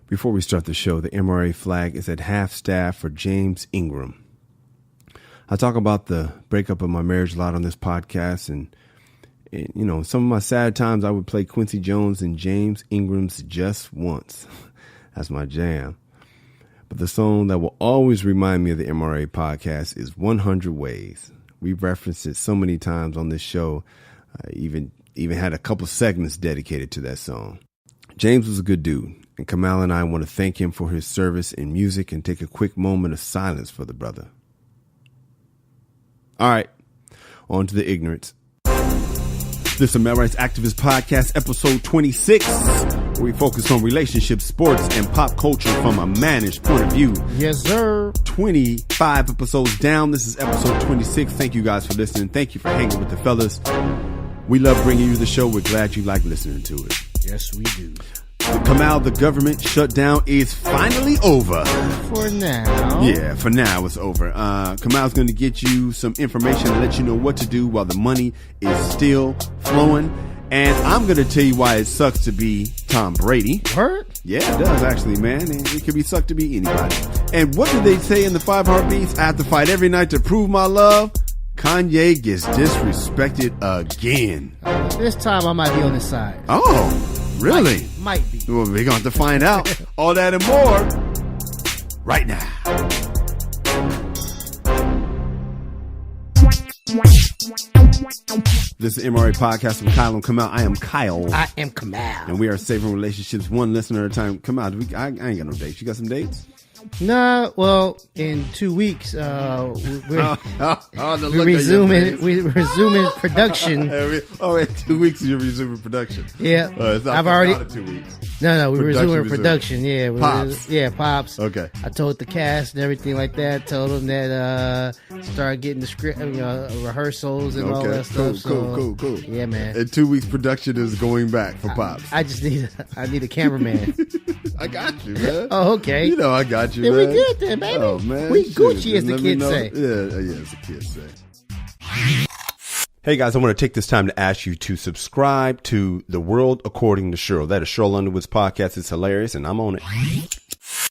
Before we start the show, the MRA flag is at half staff for James Ingram. I talk about the breakup of my marriage a lot on this podcast, and you know, some of my sad times I would play Quincy Jones and James Ingram's Just Once. That's my jam. But the song that will always remind me of the MRA podcast is 100 Ways. We've referenced it so many times on this show. Even had a couple segments dedicated to that song. James was a good dude, and Kamal and I want to thank him for his service in music and take a quick moment of silence for the brother. All right, on to the ignorance. This is a Male Rights Activist Podcast, episode 26, where we focus on relationships, sports, and pop culture from a mannish point of view. Yes, sir. 25 episodes down. This is episode 26. Thank you guys for listening. Thank you for hanging with the fellas. We love bringing you the show. We're glad you like listening to it. Yes, we do. The Kamal, the government shutdown is finally over. For now. Yeah, for now it's over. Kamal's going to get you some information and let you know what to do while the money is still flowing. And I'm going to tell you why it sucks to be Tom Brady. Hurt? Yeah, it does actually, man. It could be sucked to be anybody. And what did they say in the 5 Heartbeats? I have to fight every night to prove my love. Kanye gets disrespected again. This time I might be on his side. Oh. Really? Might be. Well, we're going to have to find out all that and more right now. This is MRA Podcast from Kyle and Kamal. I am Kyle. I am Kamal. And we are saving relationships one listener at a time. Kamal, I ain't got no dates. You got some dates? Nah, well, in 2 weeks, we're resuming production. In 2 weeks you're resuming production. Yeah, I've already. Not 2 weeks. No, we're resuming production. Yeah, Pops. Pops. Okay. I told the cast and everything like that. Told them that start getting the script, rehearsals and all that stuff. Cool. Yeah, man. In 2 weeks, production is going back for Pops. I just need a cameraman. I got you, man. Oh, okay. You know I got you, then man. We good then, baby. Oh, man. We Gucci, as the kids say. Yeah, as the kids say. Hey, guys, I want to take this time to ask you to subscribe to The World According to Cheryl. That is Cheryl Underwood's podcast. It's hilarious, and I'm on it.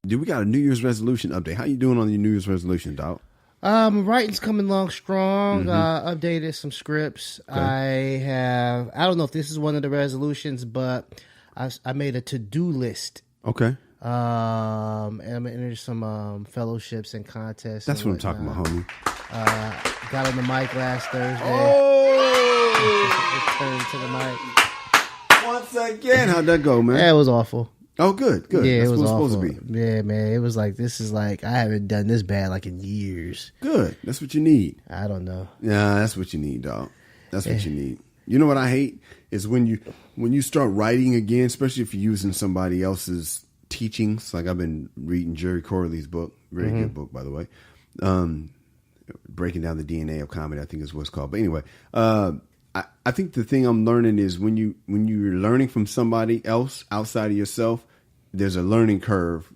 Dude, we got a New Year's resolution update. How you doing on your New Year's resolution, dog? Writing's coming along strong. Mm-hmm. Updated some scripts. Okay. I don't know if this is one of the resolutions, but I made a to-do list. Okay. And I'm entering some fellowships and contests. That's what I'm talking about, homie. Got on the mic last Thursday. Returned to the mic. Once again. How'd that go, man? Yeah, it was awful. Oh, good. Yeah, That's it was what awful. Supposed to be. Yeah, man. It was like, this is like, I haven't done this bad like in years. Good. That's what you need. I don't know. Yeah, that's what you need, dog. That's what you need. You know what I hate is when you start writing again, especially if you're using somebody else's teachings. Like I've been reading Jerry Corley's book, very good book, by the way. Breaking down the DNA of comedy, I think is what it's called. But anyway, I think the thing I'm learning is when you're learning from somebody else outside of yourself, there's a learning curve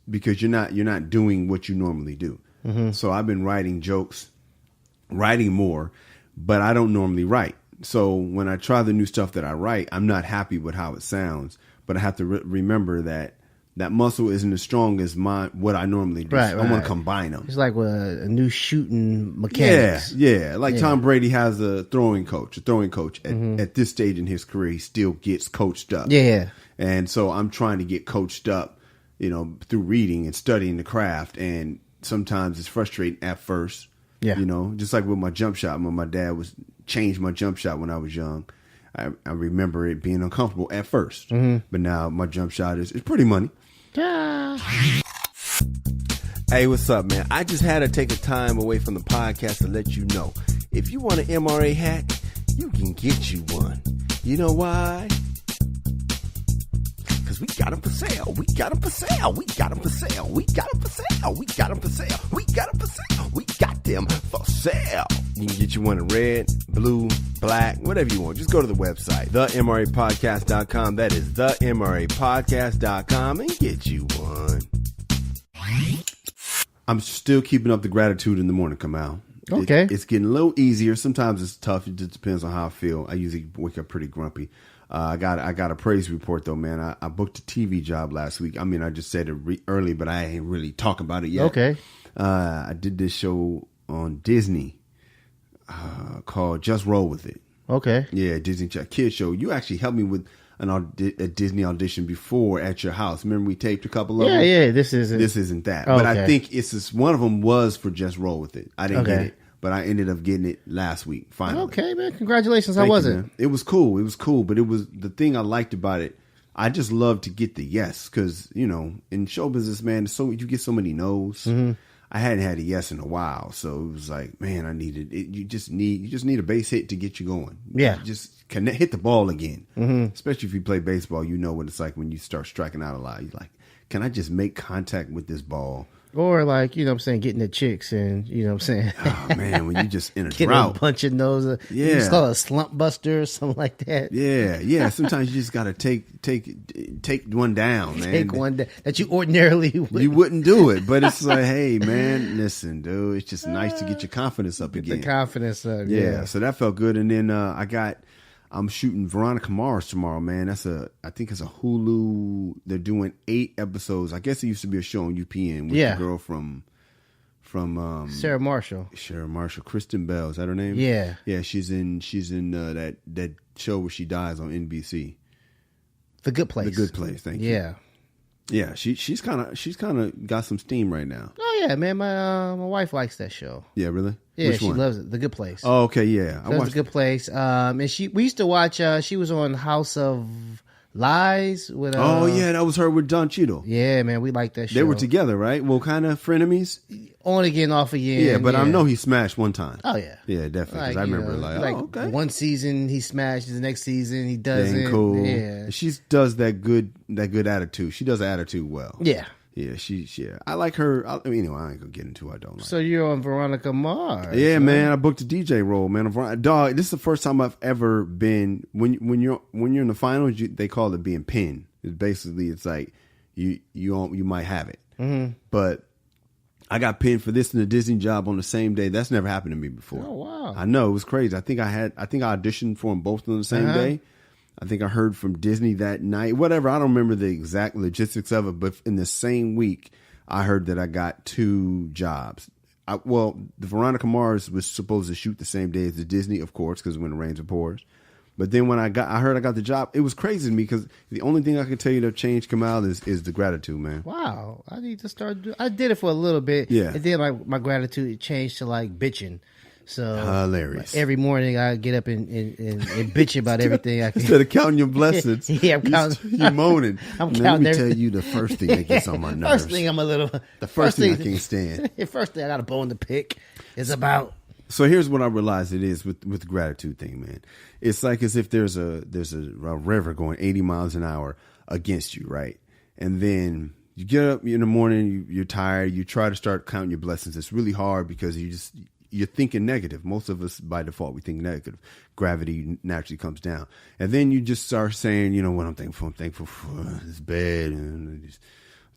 because you're not doing what you normally do. Mm-hmm. So I've been writing jokes, writing more, but I don't normally write. So when I try the new stuff that I write, I'm not happy with how it sounds. But I have to remember that muscle isn't as strong as what I normally do. Right, so I want to combine them. It's like a new shooting mechanics. Yeah. Like Tom Brady has a throwing coach. At this stage in his career, he still gets coached up. Yeah. And so I'm trying to get coached up, through reading and studying the craft. And sometimes it's frustrating at first. Yeah. Just like with my jump shot, when my dad changed my jump shot when I was young. I remember it being uncomfortable at first, but now my jump shot is pretty money. Yeah. Hey, what's up, man? I just had to take a time away from the podcast to let you know. If you want an MRA hat, you can get you one. You know why? Because we got them for sale. We got them for sale. We got them for sale. We got them for sale. We got them for sale. We got them for sale. We got them for sale. You can get you one in red, blue, black, whatever you want. Just go to the website, themrapodcast.com. That is themrapodcast.com and get you one. I'm still keeping up the gratitude in the morning, Kamal. Okay. It's getting a little easier. Sometimes it's tough. It just depends on how I feel. I usually wake up pretty grumpy. I got a praise report though, man. I booked a TV job last week. I mean, I just said it early, but I ain't really talking about it yet. Okay. I did this show on Disney called Just Roll With It. Okay. Yeah, Disney Kid Show. You actually helped me with a Disney audition before at your house. Remember we taped a couple of them? Yeah, this isn't that. Oh, but okay. I think one of them was for Just Roll With It. I didn't get Okay. it, but I ended up getting it last week, finally. Okay, man. Congratulations. How Thank was you, it? man. It was cool. But it was the thing I liked about it. I just love to get the yes because, in show business, man, you get so many no's. Mm-hmm. I hadn't had a yes in a while, so it was like, man, I needed it. You just need a base hit to get you going. Yeah, just hit the ball again. Mm-hmm. Especially if you play baseball, you know what it's like when you start striking out a lot. You're like, can I just make contact with this ball? Or like, getting the chicks and, Oh, man, when you just in a get drought. a bunch of nose. Yeah. You call it a slump buster or something like that. Yeah. Sometimes you just got to take one down, man. Take one down that you ordinarily wouldn't. You wouldn't do it, but it's like, hey, man, listen, dude, it's just nice to get your confidence up again. The confidence up, yeah. So that felt good. And then I'm shooting Veronica Mars tomorrow, man. I think it's a Hulu. They're doing 8 episodes. I guess it used to be a show on UPN with the girl from Sarah Marshall. Kristen Bell, is that her name? Yeah. Yeah, she's in that show where she dies on NBC. The Good Place. The Good Place, thank you. Yeah. Yeah, she's kind of got some steam right now. Oh yeah, man, my wife likes that show. Yeah, really? Yeah, Which she one? loves it. The Good Place. Oh, okay, yeah. I watched The Good Place. And we used to watch. She was on House of Lies with. Oh yeah, that was her with Don Cheadle. Yeah, man, we liked that show. They were together, right? Well, kind of frenemies. On again, off again. Yeah, but I know he smashed one time. Oh yeah, yeah, definitely. Because I remember okay. One season he smashed, the next season he doesn't. Dang cool. Yeah, she does that good attitude. She does the attitude well. Yeah. Yeah, I like her. I ain't gonna get into I don't like. So you're on Veronica Mars. Yeah, man. I booked a DJ role, man. Dog, this is the first time I've ever been. When you're in the finals, they call it being pinned. It's like you might have it, but I got pinned for this and the Disney job on the same day. That's never happened to me before. Oh wow! I know, it was crazy. I think I auditioned for them both on the same day. I think I heard from Disney that night. Whatever, I don't remember the exact logistics of it, but in the same week, I heard that I got 2 jobs. The Veronica Mars was supposed to shoot the same day as the Disney, of course, because when it rains it pours. But then when I heard I got the job, it was crazy to me because the only thing I can tell you that changed come out is the gratitude, man. Wow, I need to start. I did it for a little bit, yeah, and then my gratitude changed to like bitching. So hilarious. Every morning I get up and bitch about everything I can. Instead of counting your blessings, yeah, I'm counting. You're moaning. I'm counting. Let me tell you the first thing that gets on my nerves. First thing The first thing I can't stand. The first thing I got a bone to pick is about. So here's what I realized it is with the gratitude thing, man. It's like as if there's a river going 80 miles an hour against you, right? And then you get up in the morning, you're tired, you try to start counting your blessings. It's really hard because you're thinking negative. Most of us, by default, we think negative. Gravity naturally comes down. And then you just start saying, what I'm thankful for. I'm thankful for this bed. And just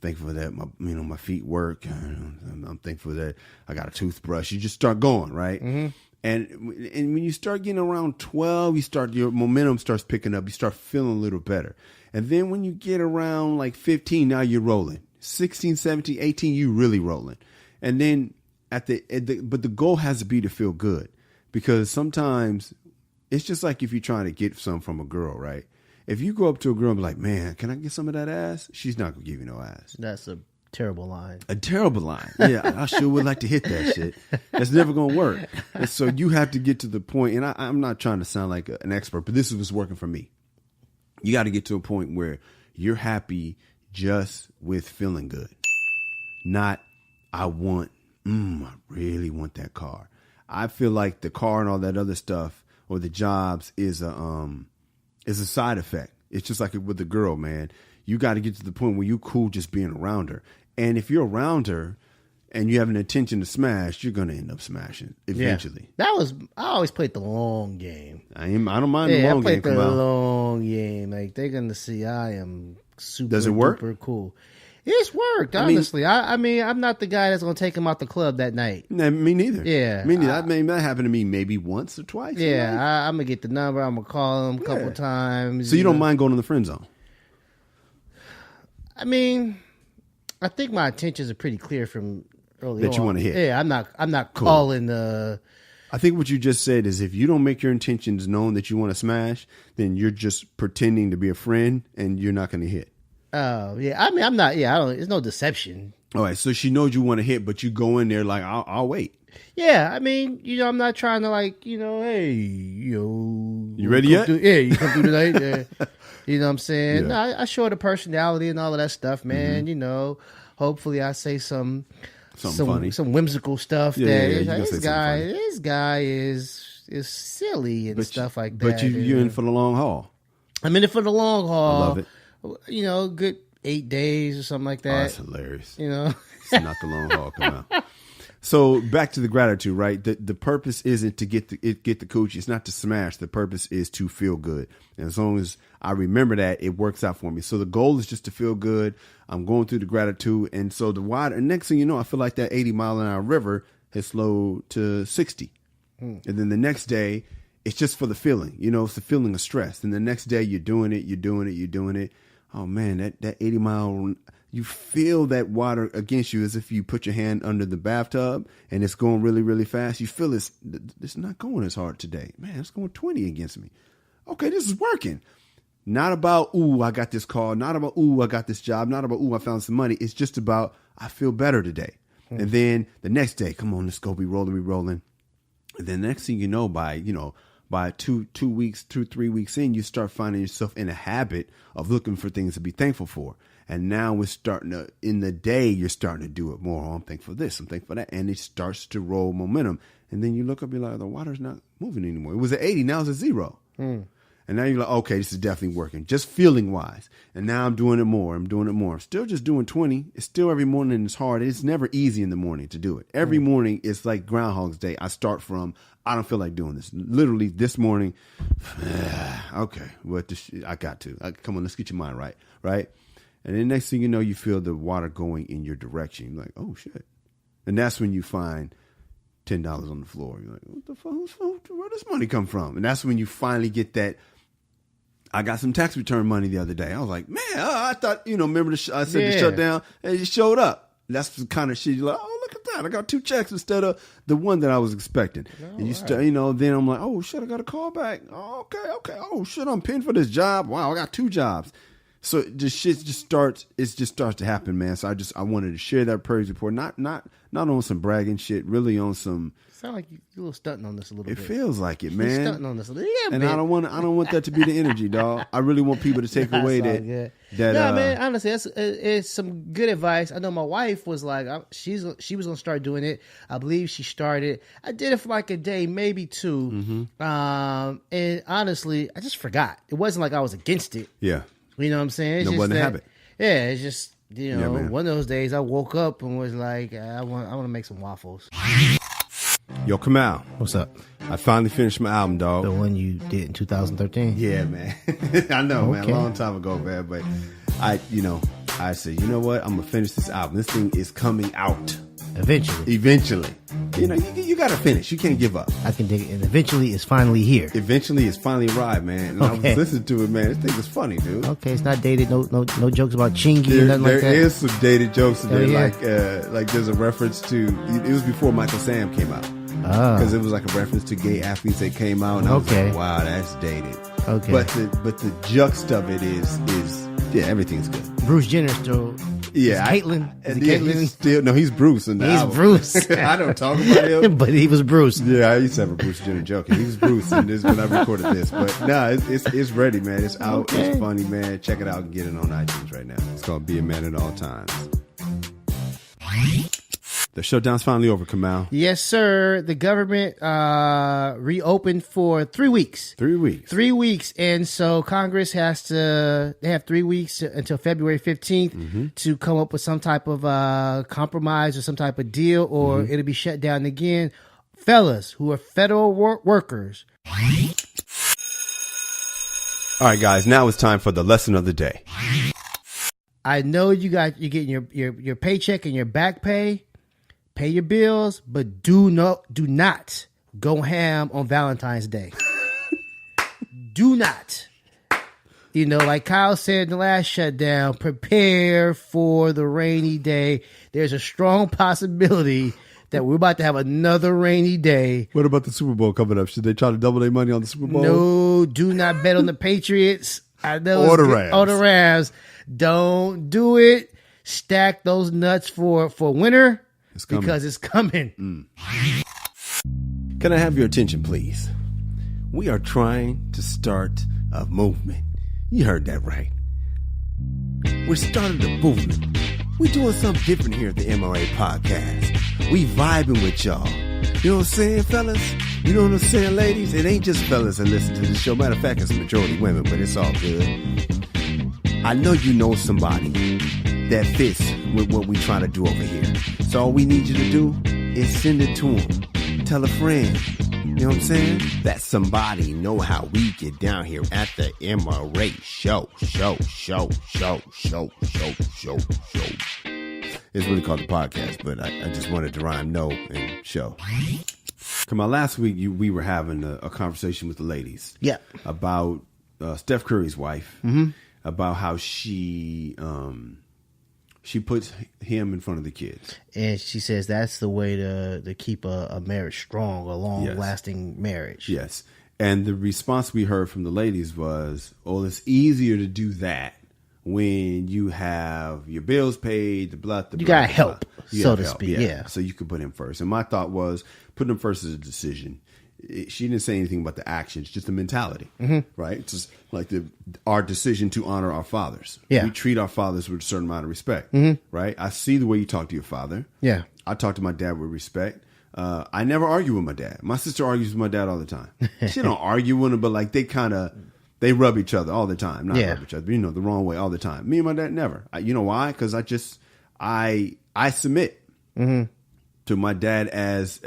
thankful that my feet work. I'm thankful that I got a toothbrush. You just start going, right? Mm-hmm. And when you start getting around 12, your momentum starts picking up. You start feeling a little better. And then when you get around like 15, now you're rolling. 16, 17, 18, you really rolling. And then but the goal has to be to feel good, because sometimes it's just like if you're trying to get some from a girl, right? If you go up to a girl and be like, man, can I get some of that ass? She's not going to give you no ass. That's a terrible line. A terrible line. Yeah, I sure would like to hit that shit. That's never going to work. And so you have to get to the point, and I'm not trying to sound like an expert, but this is what's working for me. You got to get to a point where you're happy just with feeling good. Not, I really want that car. I feel like the car and all that other stuff or the jobs is a side effect. It's just like with the girl, man. You got to get to the point where you cool just being around her. And if you're around her and you have an intention to smash, you're going to end up smashing eventually. Yeah. I always played the long game. I don't mind the long game. I played the long game. Like, they're going to see I am super Does it work? duper cool. It's worked, honestly. I mean, I'm not the guy that's going to take him out the club that night. Nah, me neither. Yeah. Me neither. That happened to me maybe once or twice. Yeah, I'm going to get the number. I'm going to call him a couple times. So you don't mind going in the friend zone? I mean, I think my intentions are pretty clear from early on. That you want to hit. Yeah, I'm not calling the... I think what you just said is if you don't make your intentions known that you want to smash, then you're just pretending to be a friend and you're not going to hit. Oh, yeah. I mean, I'm not, I don't, there's no deception. All right. So she knows you want to hit, but you go in there like, I'll wait. Yeah. I mean, I'm not trying to hey, you ready yet? You come through tonight. You know what I'm saying? Yeah. No, I show the personality and all of that stuff, man. Mm-hmm. Hopefully I say something funny, some whimsical stuff this guy is silly and stuff like that. But you're in for the long haul. I'm in it for the long haul. I love it. Good 8 days or something like that. Oh, that's hilarious. It's not the long haul. Come on. So back to the gratitude, right? The purpose isn't to get the coochie. It's not to smash. The purpose is to feel good. And as long as I remember that, it works out for me. So the goal is just to feel good. I'm going through the gratitude. And so the water, and next thing you know, I feel like that 80-mile-an-hour river has slowed to 60. And then the next day, it's just for the feeling. It's the feeling of stress. And the next day, you're doing it. Oh, man, that 80-mile, you feel that water against you as if you put your hand under the bathtub and it's going really, really fast. You feel it's not going as hard today. Man, it's going 20 against me. Okay, this is working. Not about, ooh, I got this car. Not about, ooh, I got this job. Not about, ooh, I found some money. It's just about, I feel better today. And then the next day, come on, let's go, be rolling. And then the next thing you know, by 3 weeks in, you start finding yourself in a habit of looking for things to be thankful for. And now we're starting to, in the day, you're starting to do it more. Oh, I'm thankful for this, I'm thankful for that. And it starts to roll momentum. And then you look up, you're like, the water's not moving anymore. It was at 80, now it's at 0. And now you're like, okay, this is definitely working, just feeling wise. And now I'm doing it more. I'm still just doing 20. It's still every morning. It's hard. It's never easy in the morning to do it. Every morning, it's like Groundhog's Day. I start from, I don't feel like doing this. Literally this morning, okay, I got to. Come on, let's get your mind right, right? And then next thing you know, you feel the water going in your direction. You're like, oh, shit. And that's when you find $10 on the floor. You're like, what the fuck? Where does money come from? And that's when you finally get that. I got some tax return money the other day. I was like, man, I thought, remember I said the shutdown, and it showed up. That's the kind of shit you're like, oh, look at that. I got 2 checks instead of the one that I was expecting. And then I'm like, oh, shit, I got a call back. Oh, okay. Oh, shit, I'm pinned for this job. Wow, I got 2 jobs. So the shit just starts to happen, man. So I wanted to share that praise report, not on some bragging shit, really on some. Sound like you're a little stunting on this a little bit. It feels like it, man. You're stunting on this a little, and man. I don't want that to be the energy, dog. I really want people to take away that. No, man. Honestly, it's some good advice. I know my wife was like, she was gonna start doing it. I believe she started. I did it for like a day, maybe 2. And honestly, I just forgot. It wasn't like I was against it. Yeah. You know what I'm saying? It wasn't a habit. Yeah, it's just one of those days I woke up and was like, I want to make some waffles. Yo, Kamal. What's up? I finally finished my album, dog. The one you did in 2013? Yeah, man. I know, man. A long time ago, man. But I said, you know what? I'm going to finish this album. This thing is coming out. Eventually. You got to finish. You can't give up. I can dig it. And eventually it's finally here. Eventually it's finally arrived, man. And I was listening to it, man. This thing is funny, dude. Okay, it's not dated. No jokes about chingy and nothing like that. There is some dated jokes in there. Like there's a reference to, it was before Michael Sam came out. Because it was like a reference to gay athletes that came out. And I was like, wow, that's dated. Okay. But the juxt of it is everything's good. Bruce Jenner still. Yeah, Caitlyn. Caitlyn? He's Bruce. He's Bruce. I don't talk about him, but he was Bruce. Yeah, I used to have a Bruce Jenner joke. He was Bruce, and this is when I recorded this. But no, it's ready, man. It's out. Okay. It's funny, man. Check it out and get it on iTunes right now. It's called "Be a Man at All Times." The shutdown's finally over, Kamal. Yes, sir. The government reopened for 3 weeks. 3 weeks. 3 weeks. And so Congress they have 3 weeks until February 15th to come up with some type of compromise or some type of deal, or it'll be shut down again. Fellas who are federal workers. All right, guys. Now it's time for the lesson of the day. I know you're getting your paycheck and your back pay your bills, but do not go ham on Valentine's Day. Do not. You know, like Kyle said in the last shutdown, prepare for the rainy day. There's a strong possibility that we're about to have another rainy day. What about the Super Bowl coming up? Should they try to double their money on the Super Bowl? No, do not bet on the Patriots. I know or the Rams. Or the Rams. Don't do it. Stack those nuts for winter because it's coming. Can I have your attention, please? We are trying to start a movement. You heard that right. We're starting a movement. We're doing something different here at the MRA Podcast. We vibing with y'all. You know what I'm saying, fellas? You know what I'm saying, ladies? It ain't just fellas that listen to the show. Matter of fact, it's a majority women, but it's all good. I know you know somebody that fits with what we trying to do over here. So all we need you to do is send it to them. Tell a friend. You know what I'm saying? That somebody know how we get down here at the MRA show. It's really called the podcast, but I just wanted to rhyme no and show. Come on, last week we were having a conversation with the ladies. Yeah. About Steph Curry's wife. Mm-hmm. About how she puts him in front of the kids. And she says that's the way to keep a marriage strong, a long-lasting marriage. Yes. And the response we heard from the ladies was, oh, it's easier to do that when you have your bills paid, you got help, so to speak. Yeah. So you can put him first. And my thought was, putting him first is a decision. She didn't say anything about the actions, just the mentality, right? It's just like our decision to honor our fathers. Yeah. We treat our fathers with a certain amount of respect, right? I see the way you talk to your father. Yeah. I talk to my dad with respect. I never argue with my dad. My sister argues with my dad all the time. She don't argue with him, but like they rub each other all the time. Not rub each other, but, the wrong way all the time. Me and my dad never. You know why? Because I submit to my dad as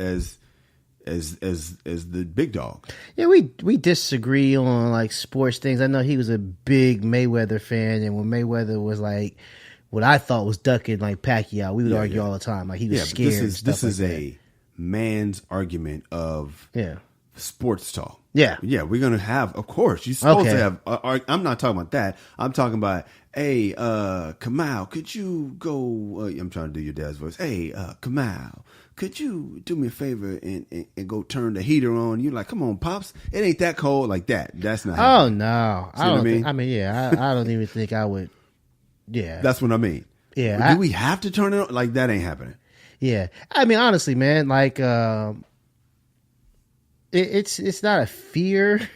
the big dog. Yeah, we disagree on like sports things. I know he was a big Mayweather fan, and when Mayweather was like what I thought was ducking like Pacquiao, we would argue all the time. Like he was scared. This is a man's argument of sports talk. Yeah. Yeah, we're going to have, of course, you're supposed to have, I'm not talking about that. I'm talking about, hey, Kamal, could you go, I'm trying to do your dad's voice. Hey, Kamal, could you do me a favor and go turn the heater on? You're like, come on, Pops. It ain't that cold like that. That's not happening. No. See what I mean? I don't even think I would. Yeah. That's what I mean. Yeah. Do we have to turn it on? Like, that ain't happening. Yeah. I mean, honestly, man, like, it's not a fear,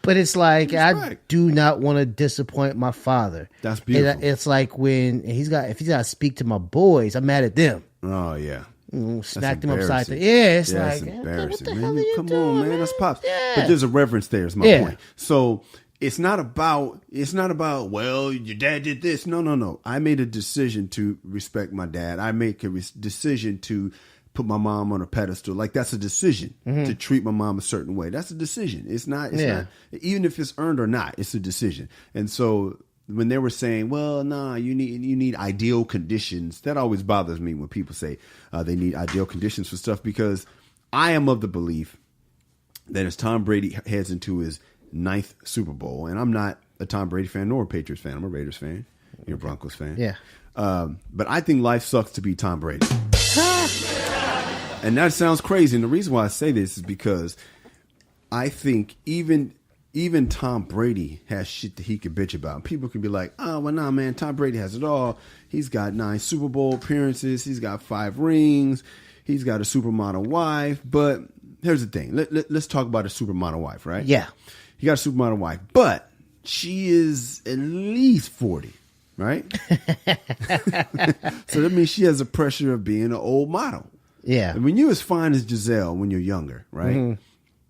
but it's like I do not want to disappoint my father. That's beautiful. It's like when if he's got to speak to my boys, I'm mad at them. Oh yeah, smack them upside the it's like embarrassing. What the man, hell are you come doing, on, man, that's Pops. Yeah. But there's a reverence there. Is my point. So it's not about well, your dad did this. No. I made a decision to respect my dad. I make a decision to put my mom on a pedestal. Like that's a decision to treat my mom a certain way. That's a decision. It's not, even if it's earned or not, it's a decision. And so when they were saying, well, nah, you need ideal conditions, that always bothers me when people say they need ideal conditions for stuff, because I am of the belief that as Tom Brady heads into his 9th Super Bowl, and I'm not a Tom Brady fan nor a Patriots fan, I'm a Raiders fan, you're a Broncos fan. Yeah. But I think life sucks to be Tom Brady. And that sounds crazy. And the reason why I say this is because I think even Tom Brady has shit that he could bitch about. And people can be like, oh, well, nah, man, Tom Brady has it all. He's got 9 Super Bowl appearances. He's got 5 rings. He's got a supermodel wife. But here's the thing. Let's talk about a supermodel wife, right? Yeah. He got a supermodel wife. But she is at least 40. Right? So that means she has the pressure of being an old model. Yeah. And when you're as fine as Giselle when you're younger, right?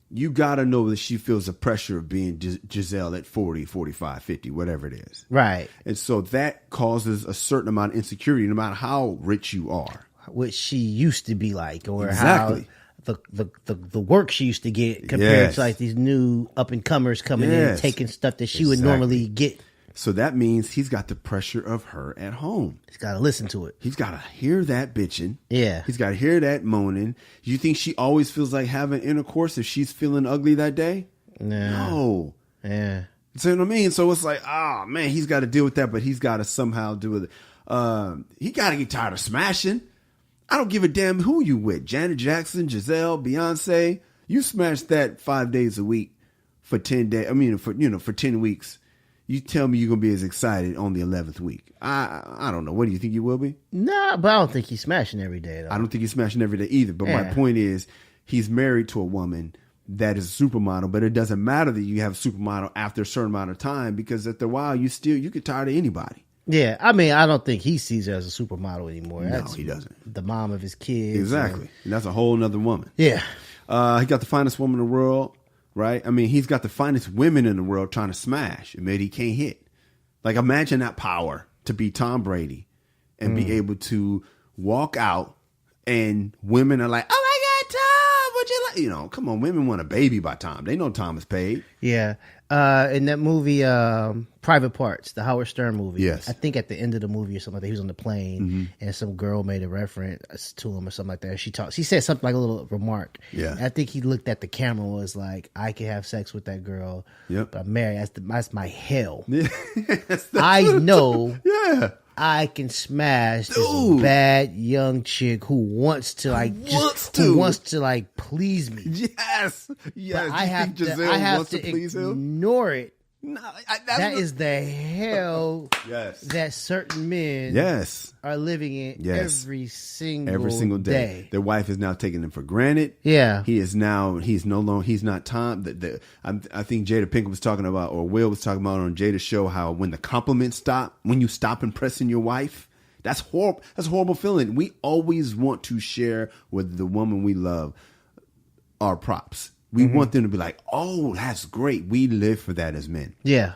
You got to know that she feels the pressure of being Giselle at 40, 45, 50, whatever it is. Right. And so that causes a certain amount of insecurity no matter how rich you are. What she used to be like, or exactly. how the work she used to get compared to like these new up and comers coming in and taking stuff that she would normally get. So that means he's got the pressure of her at home. He's got to listen to it. He's got to hear that bitching. Yeah. He's got to hear that moaning. You think she always feels like having intercourse if she's feeling ugly that day? No. Yeah. See what I mean? So it's like, oh man, he's got to deal with that, but he's got to somehow do it. He got to get tired of smashing. I don't give a damn who you with. Janet Jackson, Giselle, Beyonce. You smash that 5 days a week for 10 days. I mean, for 10 weeks. You tell me you're going to be as excited on the 11th week. I don't know. What do you think you will be? Nah, but I don't think he's smashing every day, though. I don't think he's smashing every day either. But my point is, he's married to a woman that is a supermodel, but it doesn't matter that you have a supermodel after a certain amount of time, because after a while, you get tired of anybody. Yeah, I mean, I don't think he sees her as a supermodel anymore. No, That's he doesn't. The mom of his kids. Exactly. And that's a whole nother woman. Yeah. He got the finest woman in the world, right? I mean, he's got the finest women in the world trying to smash, and maybe he can't hit. Like, imagine that power to be Tom Brady and be able to walk out and women are like, oh my God, Tom, would you like, you know, come on, women want a baby by Tom. They know Tom is paid. Yeah. In that movie, Private Parts, the Howard Stern movie. Yes. I think at the end of the movie or something like that, he was on the plane and some girl made a reference to him or something like that. She said something like a little remark. Yeah. And I think he looked at the camera and was like, I can have sex with that girl. Yep. But I'm married. That's my hell. Yeah. I know. Yeah. I can smash this bad young chick who wants to please me. Yes. Yes. But I have to please him? ignore it. No, That is the hell that certain men are living in every single day. Their wife is now taking them for granted. Yeah. He's not Tom. I think Jada Pinkett was talking about, or Will was talking about on Jada's show, how when the compliments stop, when you stop impressing your wife, that's horrible. That's a horrible feeling. We always want to share with the woman we love our props. We want them to be like, oh, that's great. We live for that as men. Yeah.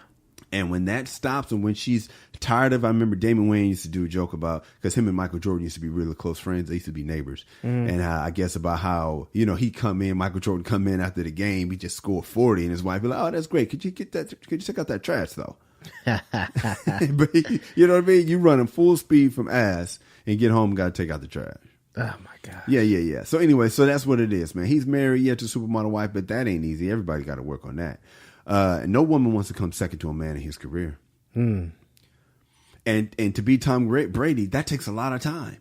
And when that stops, and when she's tired of, I remember Damon Wayans used to do a joke about, because him and Michael Jordan used to be really close friends. They used to be neighbors. And I guess about how, Michael Jordan come in after the game, he just scored 40, and his wife be like, oh, that's great. Could you check out that trash though? But you know what I mean? You running full speed from ass and get home and got to take out the trash. Oh my God. Yeah. So anyway, so that's what it is, man. He's married, to a supermodel wife, but that ain't easy. Everybody got to work on that. No woman wants to come second to a man in his career. And to be Tom Brady, that takes a lot of time.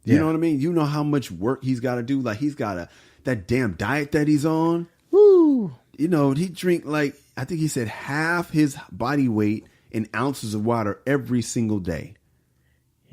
You know what I mean? You know how much work he's got to do. Like, he's got that damn diet that he's on. Woo. He drink, like, I think he said half his body weight in ounces of water every single day.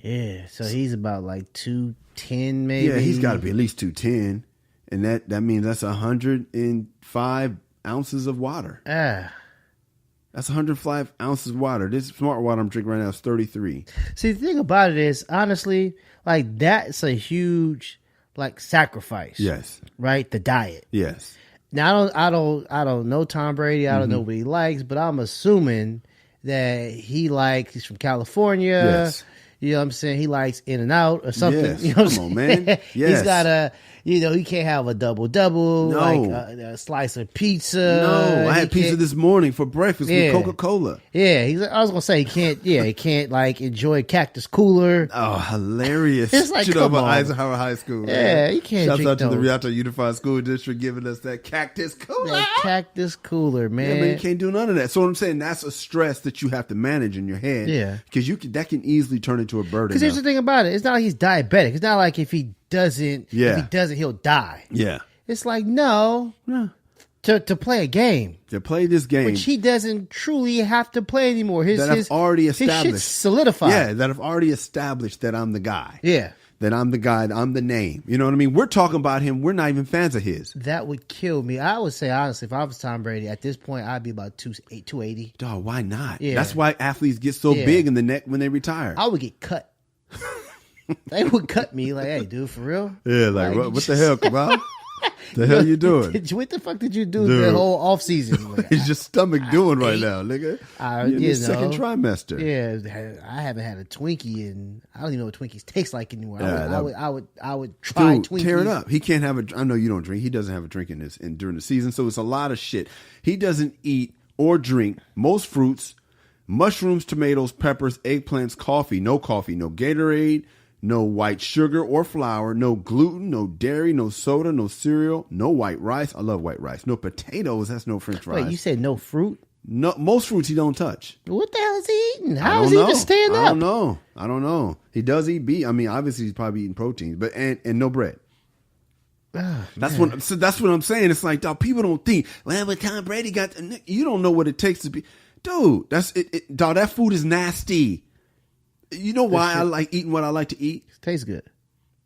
Yeah, so he's about like 210 maybe. Yeah, he's got to be at least 210. And that means that's 105 ounces of water. That's 105 ounces of water. This smart water I'm drinking right now is 33. See, the thing about it is, honestly, like, that's a huge, like, sacrifice. Yes. Right? The diet. Yes. Now, I don't know Tom Brady. I don't know what he likes, but I'm assuming that he's from California. Yes. You know what I'm saying? He likes In-N-Out or something. Yes. You know what Come I'm on, saying? man. Yes. He's got he can't have a double-double, No. like a slice of pizza. No, I had pizza this morning for breakfast with Coca-Cola. Yeah, I was going to say he can't like enjoy Cactus Cooler. Oh, hilarious. It's like, come on. Eisenhower High School. Yeah, man. you can't Shouts drink out to the those. Rialto Unified School District giving us that Cactus Cooler. That Cactus Cooler, man. Yeah, man, you can't do none of that. So what I'm saying, that's a stress that you have to manage in your head. Yeah. Because that can easily turn into a burden. Because here's the thing about it. It's not like he's diabetic. It's not like if he doesn't, he'll die. Yeah. It's like, no. To play a game. To play this game. Which he doesn't truly have to play anymore. I've already established. His shit's solidified. Yeah, that I've already established that I'm the guy. Yeah. That I'm the guy, I'm the name. You know what I mean? We're talking about him. We're not even fans of his. That would kill me. I would say, honestly, if I was Tom Brady, at this point, I'd be about 280. Dog, why not? Yeah. That's why athletes get so big in the neck when they retire. I would get cut. They would cut me like, hey, dude, for real? Yeah, like what the hell, Kamal? The hell you doing? What the fuck did you do the whole off season? What is your stomach doing right now, nigga? You're in the second trimester. Yeah, I haven't had a Twinkie, and I don't even know what Twinkies taste like anymore. Yeah, I would try Twinkies. Tear it up. He can't have I know you don't drink. He doesn't have a drink during the season, so it's a lot of shit. He doesn't eat or drink most fruits, mushrooms, tomatoes, peppers, eggplants, coffee, no Gatorade, no white sugar or flour, no gluten, no dairy, no soda, no cereal, no white rice. I love white rice. No potatoes. That's no French fries. Wait, you said no fruit? No, most fruits he don't touch. What the hell is he eating? How is he even stand up? I don't know. He does eat beef. I mean, obviously he's probably eating proteins, but and no bread. That's what I'm saying. It's like, dog, people don't think, well, but Tom Brady got. You don't know what it takes to be, dude. That's it. Dog, that food is nasty. You know why I like eating what I like to eat? Tastes good.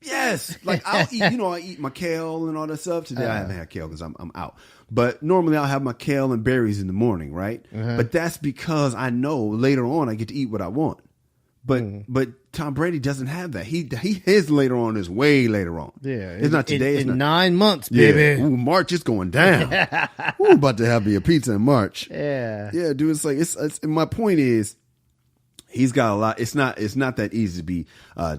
Yes, like I'll eat. I eat my kale and all that stuff. Today I haven't had kale because I'm out. But normally I'll have my kale and berries in the morning, right? But that's because I know later on I get to eat what I want. But Tom Brady doesn't have that. His later on is way later on. Yeah, it's not today. It's 9 months, baby. Yeah. Ooh, March is going down. Ooh, about to have me a pizza in March. Yeah, dude. It's like it's my point is. He's got a lot. It's not that easy to be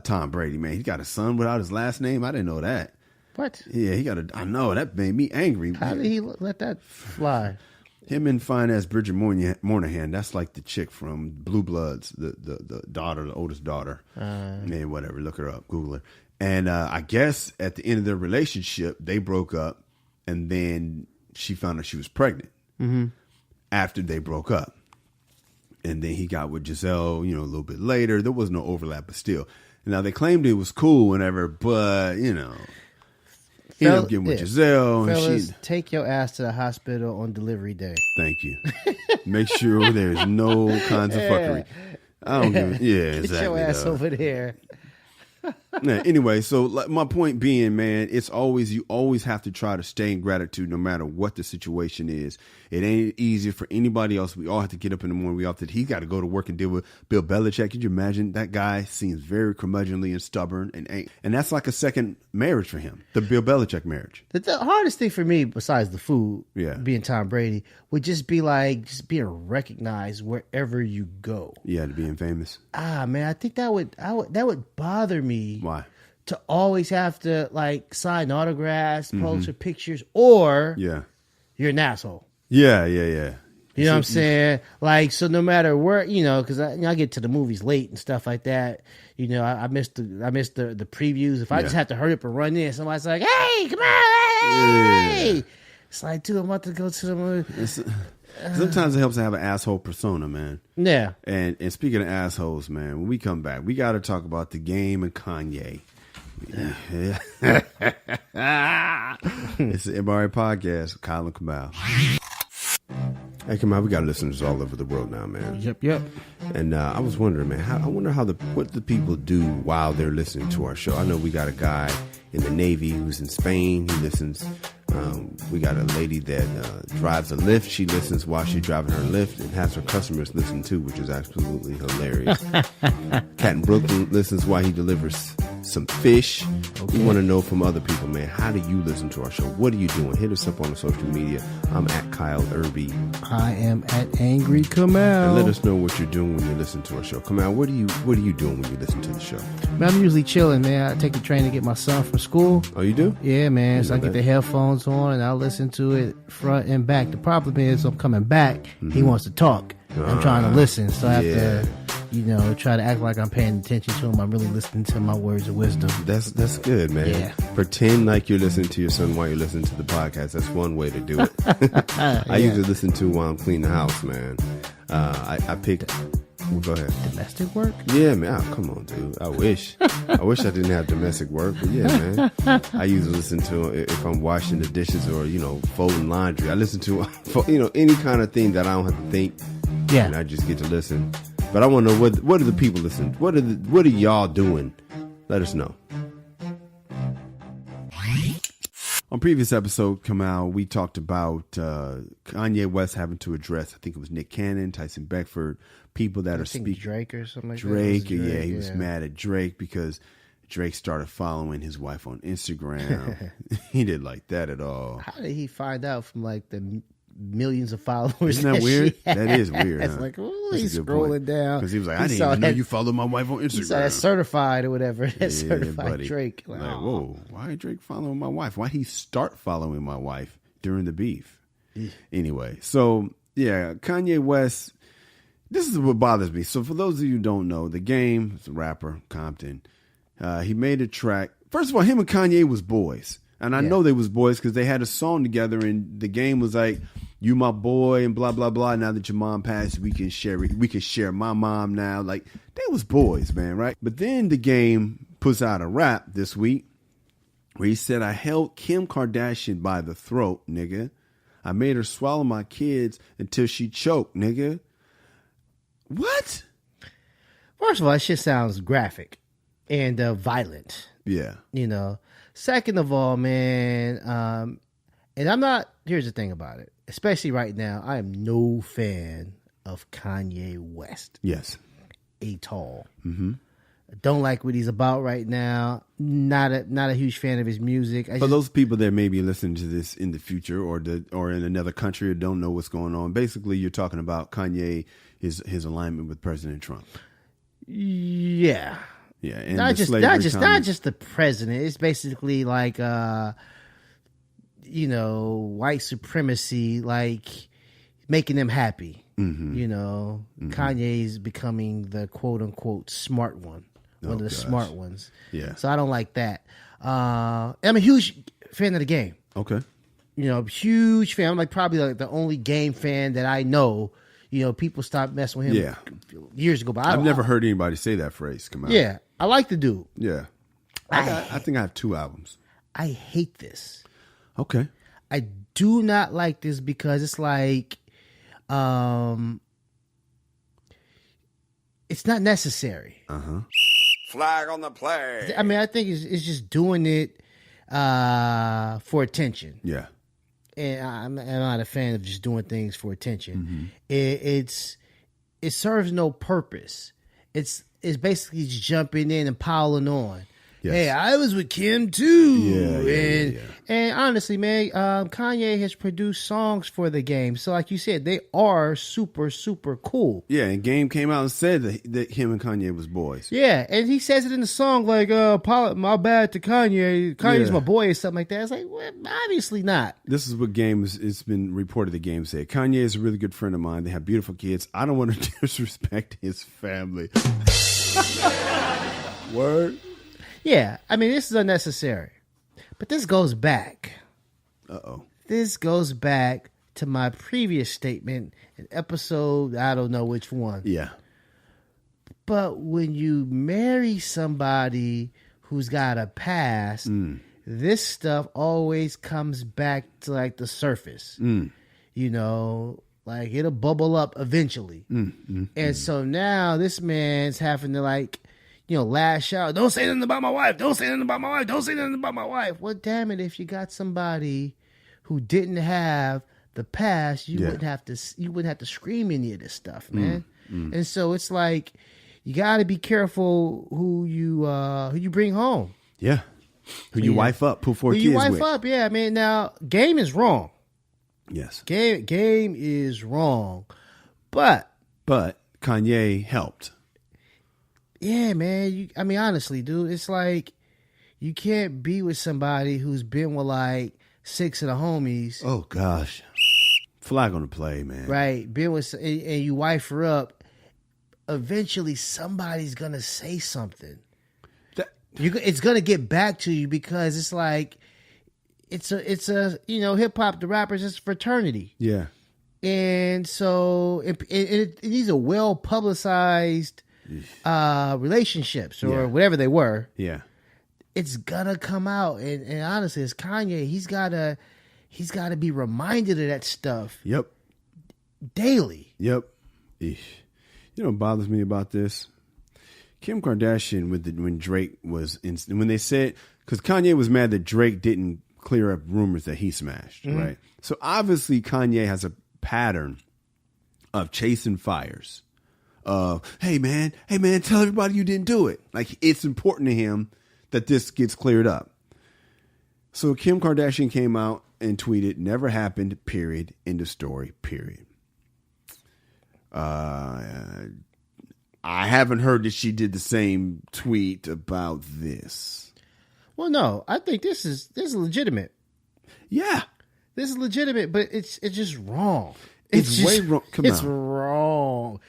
Tom Brady, man. He got a son without his last name. I didn't know that. What? Yeah, I know that made me angry. How did he let that fly? Him and fine ass Bridget Moynihan. That's like the chick from Blue Bloods, the daughter, the oldest daughter. Man, whatever. Look her up. Google her. And I guess at the end of their relationship, they broke up, and then she found out she was pregnant after they broke up. And then he got with Giselle, a little bit later. There was no overlap, but still. Now, they claimed it was cool whenever, but, he ended up getting with Giselle. Fellas, and take your ass to the hospital on delivery day. Thank you. Make sure there's no kinds of fuckery. I don't give a... Yeah, exactly. Get your ass over there. Nah, anyway, so my point being, man, you always have to try to stay in gratitude no matter what the situation is. It ain't easy for anybody else. We all have to get up in the morning. He got to go to work and deal with Bill Belichick. Could you imagine? That guy seems very curmudgeonly and stubborn, and that's like a second marriage for him, the Bill Belichick marriage. The hardest thing for me, besides the food, being Tom Brady, would just be like just being recognized wherever you go. Yeah, to being famous. Man, I think that would bother me. Why? To always have to like sign autographs, post your pictures, or you're an asshole. Yeah. You know what I'm saying? Like, so no matter where, because I get to the movies late and stuff like that. I missed the previews. If I just have to hurry up and run in, somebody's like, "Hey, come on, hey!" It's like, dude, I'm about to go to the movie. Sometimes it helps to have an asshole persona, man. Yeah. And speaking of assholes, man, when we come back, we got to talk about the game and Kanye. Yeah. It's the MRA podcast with Kyle and Kamal. Hey, Kamal, we got listeners all over the world now, man. Yep. And I was wondering, man, I wonder what the people do while they're listening to our show. I know we got a guy in the Navy who's in Spain. He listens. We got a lady that drives a Lyft. She listens while she's driving her Lyft and has her customers listen too, which is absolutely hilarious. Cat in Brooklyn listens while he delivers some fish. Okay. We want to know from other people, man, how do you listen to our show? What are you doing? Hit us up on the social media. I'm at Kyle Irby. I am at Angry Kamal. And let us know what you're doing when you listen to our show. Kamal, what are you doing when you listen to the show? Man, I'm usually chilling, man. I take the train to get my son from school. Oh, you do? Yeah, man. So I get the headphones on and I listen to it front and back. The problem is I'm coming back. He wants to talk. I'm trying to listen, so I have to, try to act like I'm paying attention to him. I'm really listening to my words of wisdom. That's good, man. Yeah. Pretend like you're listening to your son while you're listening to the podcast. That's one way to do it. I usually listen to while I'm cleaning the house, man. I picked... Well, go ahead. Domestic work? Yeah, man. Oh, come on, dude. I wish I didn't have domestic work, but yeah, man. I usually listen to if I'm washing the dishes or folding laundry. I listen to any kind of thing that I don't have to think. Yeah, and I just get to listen. But I want to know what do the people listen? What are y'all doing? Let us know. On previous episode, Kamal, we talked about Kanye West having to address, I think it was Nick Cannon, Tyson Beckford, people that are speaking. Drake or something like Drake, that. Drake, he was mad at Drake because Drake started following his wife on Instagram. He didn't like that at all. How did he find out from like the millions of followers? Isn't that weird? That is weird. It's like, he's scrolling down. Because he was like, I didn't even know you followed my wife on Instagram. He saw that certified or whatever. That certified buddy. Drake. Like, whoa, why Drake following my wife? Why'd he start following my wife during the beef? Anyway, so yeah, Kanye West this is what bothers me. So for those of you who don't know, The Game, it's a rapper, Compton. He made a track. First of all, him and Kanye was boys. And I know they was boys because they had a song together, and The Game was like, "You my boy," and blah blah blah. Now that your mom passed, we can share my mom now. Like, they was boys, man, right? But then The Game puts out a rap this week where he said, "I held Kim Kardashian by the throat, nigga. I made her swallow my kids until she choked, nigga." What? First of all, that shit sounds graphic and violent. Yeah. You know. Second of all, man, and I'm not, here's the thing about it, especially right now, I am no fan of Kanye West. Yes. At all. Mm-hmm. Don't like what he's about right now. Not a huge fan of his music. For those people that may be listening to this in the future or in another country or don't know what's going on, basically you're talking about Kanye, his alignment with President Trump. Yeah. Yeah, and not just the president. It's basically like white supremacy, like making them happy. Mm-hmm. Kanye's becoming the quote unquote smart one, one of the smart ones. Yeah. So I don't like that. I'm a huge fan of The Game. Okay. Huge fan. I'm probably the only Game fan that I know. People stopped messing with him years ago. But I've never heard anybody say that phrase come out. Yeah, I like the dude. Yeah. I think I have 2 albums. I hate this. Okay. I do not like this because it's like, it's not necessary. Uh-huh. Flag on the play. I mean, I think it's just doing it for attention. Yeah. And I'm not a fan of just doing things for attention. Mm-hmm. It serves no purpose. It's basically just jumping in and piling on. Yes. Hey, I was with Kim too. And honestly, man, Kanye has produced songs for The Game. So like you said, they are super, super cool. Yeah, and Game came out and said that him and Kanye was boys. Yeah, and he says it in the song like, my bad to Kanye. Kanye's my boy or something like that. It's like, well, obviously not. This is what it's been reported the Game said. Kanye is a really good friend of mine. They have beautiful kids. I don't want to disrespect his family. Word. Yeah, I mean, this is unnecessary. But this goes back. Uh-oh. This goes back to my previous statement in episode, I don't know which one. Yeah. But when you marry somebody who's got a past, this stuff always comes back to like the surface. Like it'll bubble up eventually. And so now this man's having to lash out. Don't say nothing about my wife. Don't say nothing about my wife. Don't say nothing about my wife. Well, damn it. If you got somebody who didn't have the past, you wouldn't have to scream any of this stuff, man. And so it's like, you got to be careful who you bring home. Yeah. Who you wife up, put 4 kids with. Who you wife up, yeah. I mean, now, Game is wrong. Yes. Game is wrong. But Kanye helped. Yeah, man. I mean, honestly, dude, it's like you can't be with somebody who's been with like 6 of the homies. Oh gosh, flag on the play, man. Right, been with and you wife her up. Eventually, somebody's gonna say something. It's gonna get back to you because it's like it's a hip hop. The rappers, it's a fraternity. Yeah, and so these are well publicized relationships or whatever they were. Yeah, it's gonna come out, and honestly, it's Kanye. He's gotta be reminded of that stuff. Yep, daily. Yep. Eesh. You know what bothers me about this? Kim Kardashian when Drake was when they said, because Kanye was mad that Drake didn't clear up rumors that he smashed, right? So obviously Kanye has a pattern of chasing fires. Hey man, tell everybody you didn't do it. Like, it's important to him that this gets cleared up. So Kim Kardashian came out and tweeted, "Never happened, period, end of story, period." I haven't heard that she did the same tweet about this. Well, no, I think this is legitimate. Yeah. This is legitimate, but it's just wrong. It's way wrong. Come It's on. wrong.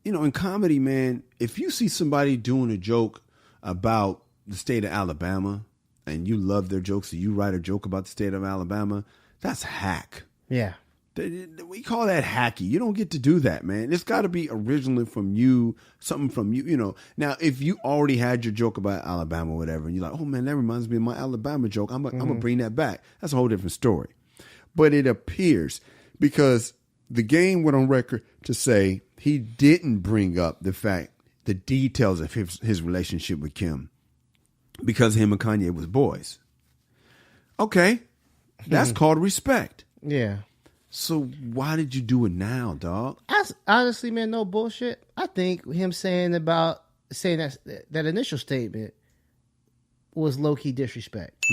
You know, in comedy, man, if you see somebody doing a joke about the state of Alabama and you love their jokes, so you write a joke about the state of Alabama, that's hack. Yeah. We call that hacky. You don't get to do that, man. It's got to be originally from you, something from you, you know. Now, if you already had your joke about Alabama or whatever, and you're like, oh, man, that reminds me of my Alabama joke, I'm going to bring that back. That's a whole different story. But it appears, because the game went on record to say he didn't bring up the details of his relationship with Kim because him and Kanye was boys. Okay, that's called respect. Yeah. So why did you do it now, dog? Honestly, man, no bullshit. I think him saying that initial statement was low key disrespect.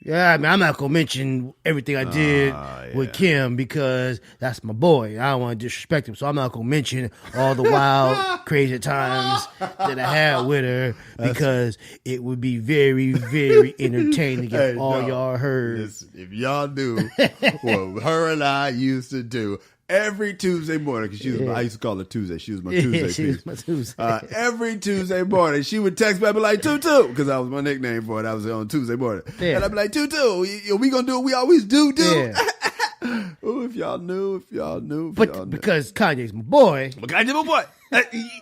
Yeah, I mean, I'm not gonna mention everything I did with Kim because that's my boy. I don't want to disrespect him, so I'm not gonna mention all the wild, crazy times that I had with her because it would be very, very entertaining if y'all heard. Listen, if y'all knew what her and I used to do every Tuesday morning, because I used to call her Tuesday. She was my Tuesday. She was my Tuesday. Every Tuesday morning, she would text me, I'd be like, Tutu, because that was my nickname for it. I was on Tuesday morning. Yeah. And I'd be like, Tutu, we going to do what we always do. Yeah. Oh, if y'all knew. Because Kanye's my boy. But Kanye's my boy.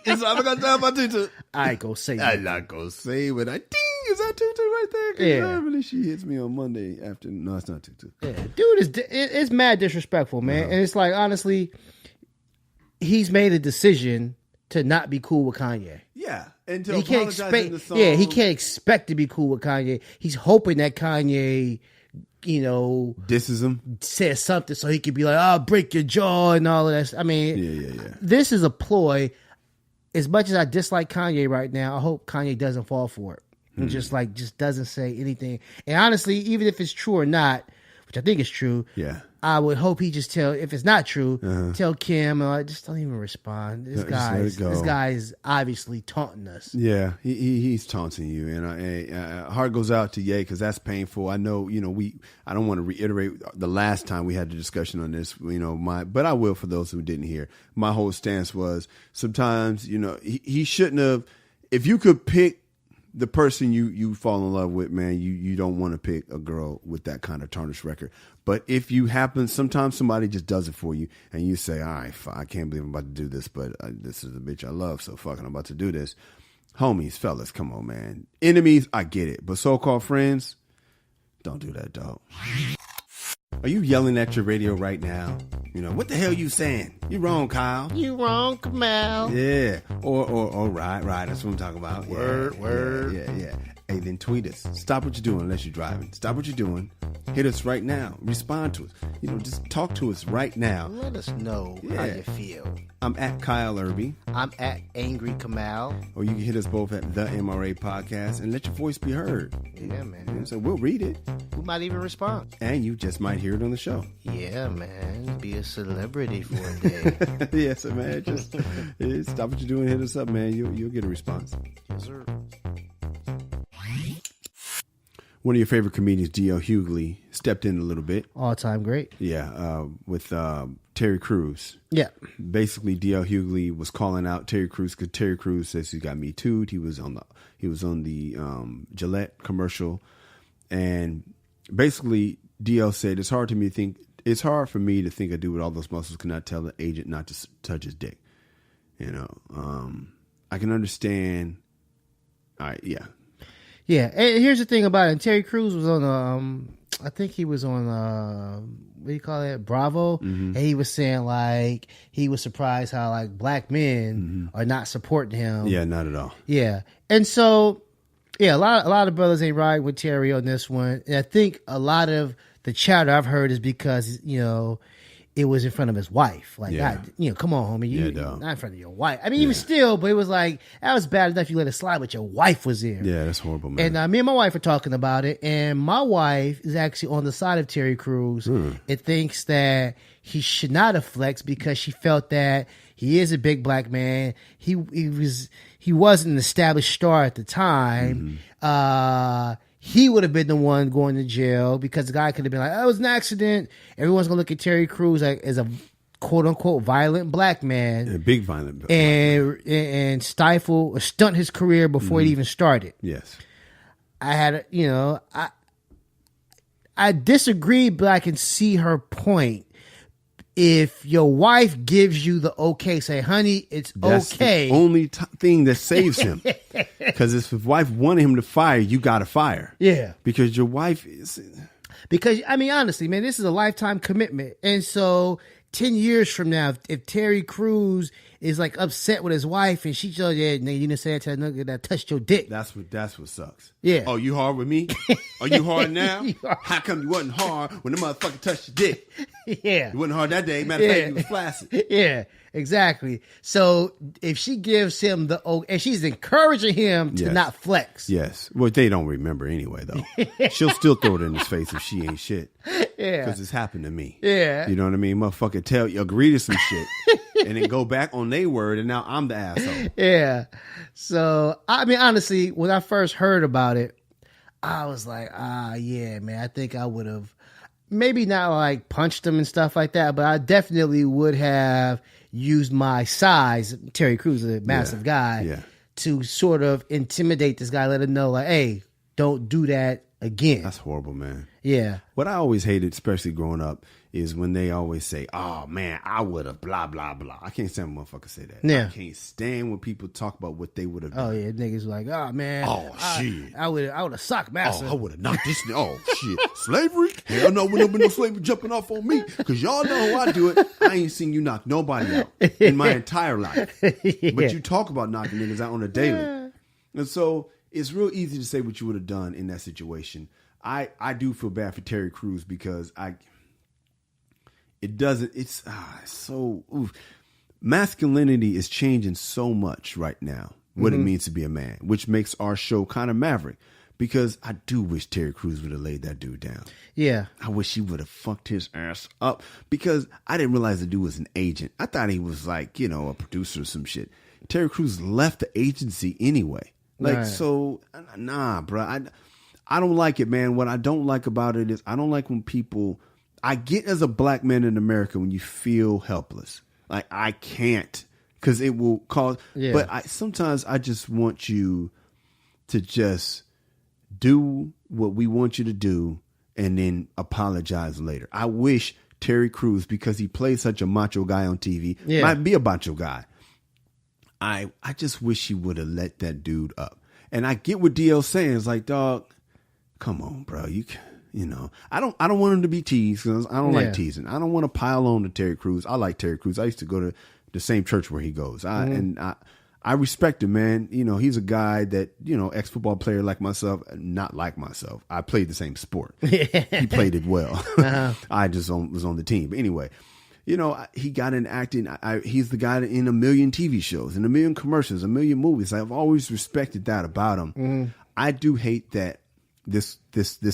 So I'm going to tell my Tutu. I ain't going to say I'm not going to say when I ding. Is that Tutu right there? Because normally she hits me on Monday afternoon. No, it's not Tutu. Yeah. Dude, it's mad disrespectful, man. And it's like, honestly, he's made a decision to not be cool with Kanye. Yeah. And to he can't apologize in the song. Yeah, he can't expect to be cool with Kanye. He's hoping that Kanye, you know, disses him, says something so he could be like, "I'll break your jaw" and all of that. I mean, this is a ploy. As much as I dislike Kanye right now, I hope Kanye doesn't fall for it and just doesn't say anything. And honestly, even if it's true or not, which I think is true, I would hope he just if it's not true, tell Kim, just don't even respond. This guy is obviously taunting us. Yeah, he's taunting you, and heart goes out to Ye because that's painful. I know, you know, I don't want to reiterate the last time we had the discussion on this, you know, but I will for those who didn't hear. My whole stance was sometimes, you know, he shouldn't have. If you could pick the person you fall in love with, man, you don't want to pick a girl with that kind of tarnished record. But if you happen, sometimes somebody just does it for you, and you say, all right, I can't believe I'm about to do this, but this is the bitch I love, so fucking I'm about to do this. Homies, fellas, come on, man. Enemies, I get it. But so-called friends, don't do that, dog. Are you yelling at your radio right now? You know, what the hell you saying? You wrong, Kyle. You wrong, Kamal. Yeah. Or right. That's what I'm talking about. Word. Yeah. Hey, then tweet us. Stop what you're doing unless you're driving. Stop what you're doing. Hit us right now. Respond to us. You know, just talk to us right now. Let us know how you feel. I'm at Kyle Irby. I'm at Angry Kamal. Or you can hit us both at The MRA Podcast and let your voice be heard. Yeah, man. So we'll read it. We might even respond. And you just might hear it on the show. Yeah, man. Be a celebrity for a day. Yes, man. Just stop what you're doing. Hit us up, man. You'll get a response. Yes, sir. One of your favorite comedians, D.L. Hughley, stepped in a little bit. All-time great. Yeah, with Terry Crews. Yeah. Basically, D.L. Hughley was calling out Terry Crews because Terry Crews says he got Me Too'd. He was on the Gillette commercial, and basically D.L. said it's hard for me to think a dude with all those muscles cannot tell the agent not to touch his dick. You know, I can understand. All right, yeah. Yeah, and here's the thing about it. Terry Crews was on, I think he was on, what do you call it, Bravo, and he was saying like he was surprised how like black men are not supporting him. Yeah, not at all. Yeah, and so yeah, a lot of brothers ain't riding with Terry on this one, and I think a lot of the chatter I've heard is because you know it was in front of his wife. Like, come on, homie. Not in front of your wife. I mean, even still, but it was like, that was bad enough you let it slide, but your wife was there. Yeah, that's horrible, man. And me and my wife are talking about it, and my wife is actually on the side of Terry Crews and thinks that he should not have flexed because she felt that he is a big black man. He wasn't an established star at the time. He would have been the one going to jail because the guy could have been like, "Oh, it was an accident." Everyone's gonna look at Terry Crews like as a quote unquote violent black man, a big violent black man. And stifle or stunt his career before it even started. Yes. I had, I disagree, but I can see her point. If your wife gives you the okay, say, honey, it's That's okay. The only thing that saves him. Because if his wife wanted him to fire, you got to fire. Yeah. Because your wife is... Because, I mean, honestly, man, this is a lifetime commitment. And so 10 years from now, if Terry Crews is like upset with his wife and she tells you, nigga, you didn't say that to that nigga that touched your dick. That's what sucks. Yeah. Oh, you hard with me? Are you hard now? How come you wasn't hard when the motherfucker touched your dick? Yeah. You wasn't hard that day. Matter of fact, you was flaccid. Yeah, exactly. So if she gives him and she's encouraging him to not flex. Yes. Well, they don't remember anyway, though. She'll still throw it in his face if she ain't shit. Yeah. Because it's happened to me. Yeah. You know what I mean? Motherfucker tell you, agree to some shit. And then go back on their word, and now I'm the asshole. Yeah. So, I mean, honestly, when I first heard about it, I was like, yeah, man, I think I would have maybe not like punched him and stuff like that, but I definitely would have used my size. Terry Crews is a massive guy to sort of intimidate this guy, let him know, like, hey, don't do that again. That's horrible, man. Yeah. What I always hated, especially growing up, is when they always say, oh, man, I would have blah, blah, blah. I can't stand when motherfuckers say that. Yeah. I can't stand when people talk about what they would have done. Oh, yeah. Niggas like, oh, man. Oh, shit. I would have socked master. Oh, I would have knocked this. Oh, shit. Slavery? Hell no, we don't be no slavery jumping off on me. Because y'all know how I do it. I ain't seen you knock nobody out in my entire life. Yeah. But you talk about knocking niggas out on a daily. And so it's real easy to say what you would have done in that situation. I do feel bad for Terry Crews because it's so, masculinity is changing so much right now, what it means to be a man, which makes our show kind of maverick because I do wish Terry Crews would have laid that dude down. Yeah. I wish he would have fucked his ass up because I didn't realize the dude was an agent. I thought he was like, a producer or some shit. Terry Crews left the agency anyway. So, nah, bro. I don't like it, man. What I don't like about it is I don't like when people, I get as a black man in America when you feel helpless. Like I can't because it will cause, but sometimes I just want you to just do what we want you to do and then apologize later. I wish Terry Crews, because he plays such a macho guy on TV, might be a macho guy. I just wish he would have let that dude up. And I get what DL's saying. It's like, dog, come on, bro. I don't want him to be teased because I don't like teasing. I don't want to pile on to Terry Crews. I like Terry Crews. I used to go to the same church where he goes. I respect him, man. He's a guy that, ex-football player like myself, not like myself. I played the same sport. He played it well. I just was on the team. But anyway, he got in acting. He's the guy in a million TV shows, in a million commercials, a million movies. I've always respected that about him. I do hate that this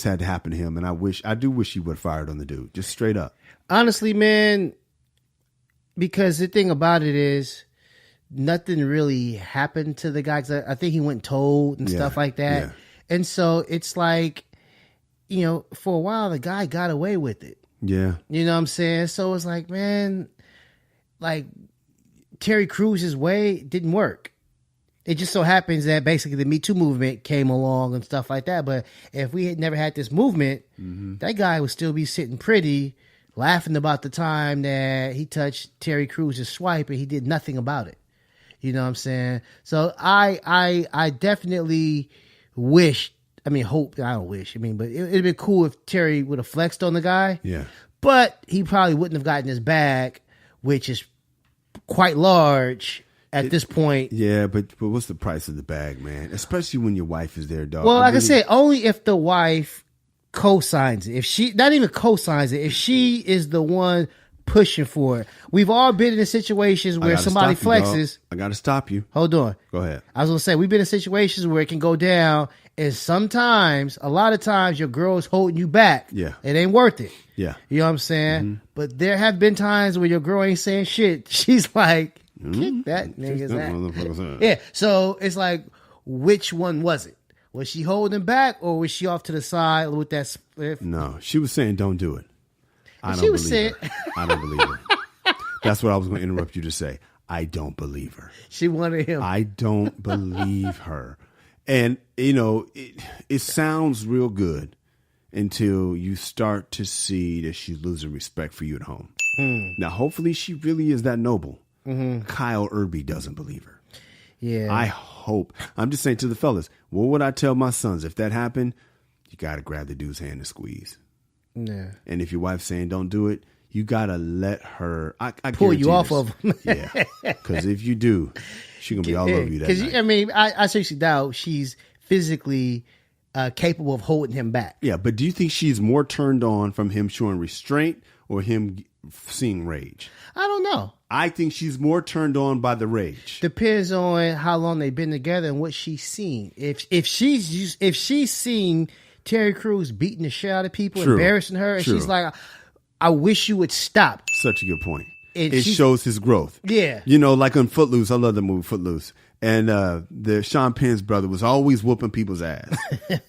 had to happen to him, and I do wish he would have fired on the dude, just straight up. Honestly, man, because the thing about it is nothing really happened to the guy. 'Cause I think he went told and stuff like that. Yeah. And so it's like, for a while, the guy got away with it. Yeah. You know what I'm saying? So it's like, man, like Terry Crews' way didn't work. It just so happens that basically the Me Too movement came along and stuff like that. But if we had never had this movement, that guy would still be sitting pretty, laughing about the time that he touched Terry Crews' swipe and he did nothing about it. You know what I'm saying? So I definitely wish, hope, I don't wish, but it'd be cool if Terry would have flexed on the guy. Yeah. But he probably wouldn't have gotten his bag, which is quite large at this point. Yeah, but what's the price of the bag, man? Especially when your wife is there, dog. Well, like I said, only if the wife co-signs it. If she, not even co-signs it, if she is the one pushing for it. We've all been in situations where somebody flexes. I got to stop you. Hold on. Go ahead. I was going to say, we've been in situations where it can go down, and sometimes, a lot of times, your girl is holding you back. Yeah. It ain't worth it. Yeah. You know what I'm saying? But there have been times where your girl ain't saying shit. She's like, kick that nigga's ass. Yeah. So it's like, which one was it? Was she holding back, or was she off to the side with that? No, she was saying, don't do it. I don't believe her. That's what I was going to interrupt you to say. I don't believe her. She wanted him. I don't believe her. And, it sounds real good until you start to see that she's losing respect for you at home. Now, hopefully she really is that noble. Kyle Irby doesn't believe her. Yeah. I hope. I'm just saying to the fellas, what would I tell my sons? If that happened, you got to grab the dude's hand and squeeze. Yeah. And if your wife's saying don't do it, you got to let her. I pull you off of him. Yeah. Because if you do, she's going to be all over you that night. Because, I seriously doubt she's physically capable of holding him back. Yeah, but do you think she's more turned on from him showing restraint or him seeing rage? I don't know. I think she's more turned on by the rage. Depends on how long they've been together and what she's seen. If she's seen Terry Crews beating the shit out of people, embarrassing her, and she's like, I wish you would stop. Such a good point. It shows his growth. Yeah. Like on Footloose. I love the movie Footloose. And the Sean Penn's brother was always whooping people's ass.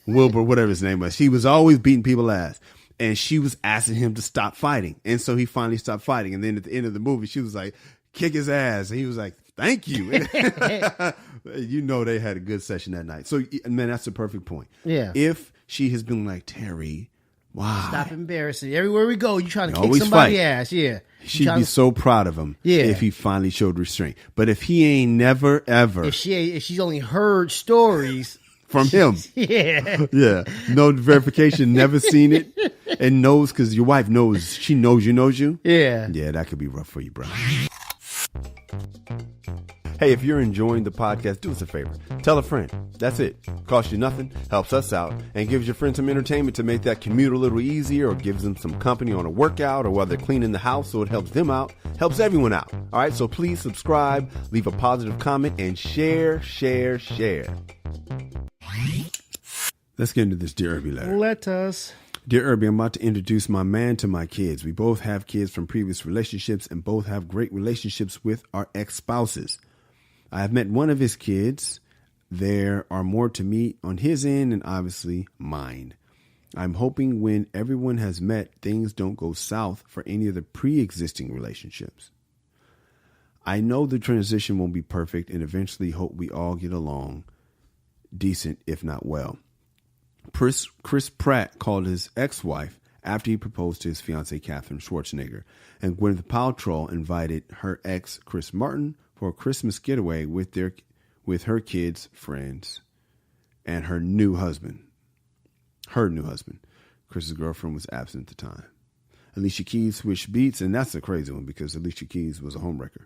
Wilbur, whatever his name was. He was always beating people's ass. And she was asking him to stop fighting. And so he finally stopped fighting. And then at the end of the movie, she was like, kick his ass. And he was like, thank you. They had a good session that night. So, man, that's the perfect point. Yeah. If she has been like, Terry, why? Stop embarrassing. Everywhere we go, you trying to kick always somebody's fight. ass. Yeah. She'd be so proud of him if he finally showed restraint. But if he ain't never, ever. If she's only heard stories from him. Yeah. Yeah. No verification, never seen it. And knows because your wife knows. She knows you. Yeah. Yeah, that could be rough for you, bro. Hey, if you're enjoying the podcast, do us a favor. Tell a friend. That's it. Costs you nothing, helps us out, and gives your friend some entertainment to make that commute a little easier, or gives them some company on a workout, or while they're cleaning the house, so it helps them out, helps everyone out. All right, so please subscribe, leave a positive comment, and share. Let's get into this Dear Irby letter. Let us. Dear Irby, I'm about to introduce my man to my kids. We both have kids from previous relationships and both have great relationships with our ex-spouses. I have met one of his kids. There are more to meet on his end and obviously mine. I'm hoping when everyone has met, things don't go south for any of the pre-existing relationships. I know the transition won't be perfect and eventually hope we all get along decent, if not well. Chris Pratt called his ex-wife after he proposed to his fiancée, Katherine Schwarzenegger, and Gwyneth Paltrow invited her ex, Chris Martin, for a Christmas getaway with her kids' friends and her new husband. Chris's girlfriend was absent at the time. Alicia Keys switched beats, and that's a crazy one because Alicia Keys was a homewrecker,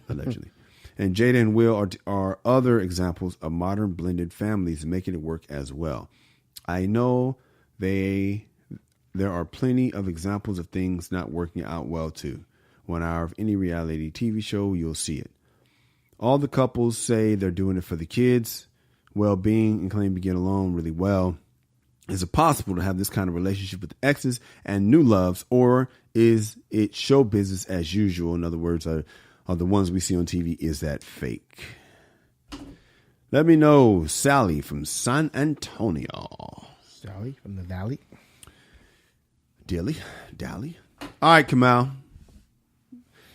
allegedly. And Jada and Will are other examples of modern blended families making it work as well. I know there are plenty of examples of things not working out well too. 1 hour of any reality TV show, you'll see it. All the couples say they're doing it for the kids' well-being and claim to get along really well. Is it possible to have this kind of relationship with exes and new loves, or is it show business as usual? In other words, are the ones we see on TV, is that fake? Let me know. Sally from San Antonio. Sally from the Valley. Dally. All right, Kamal.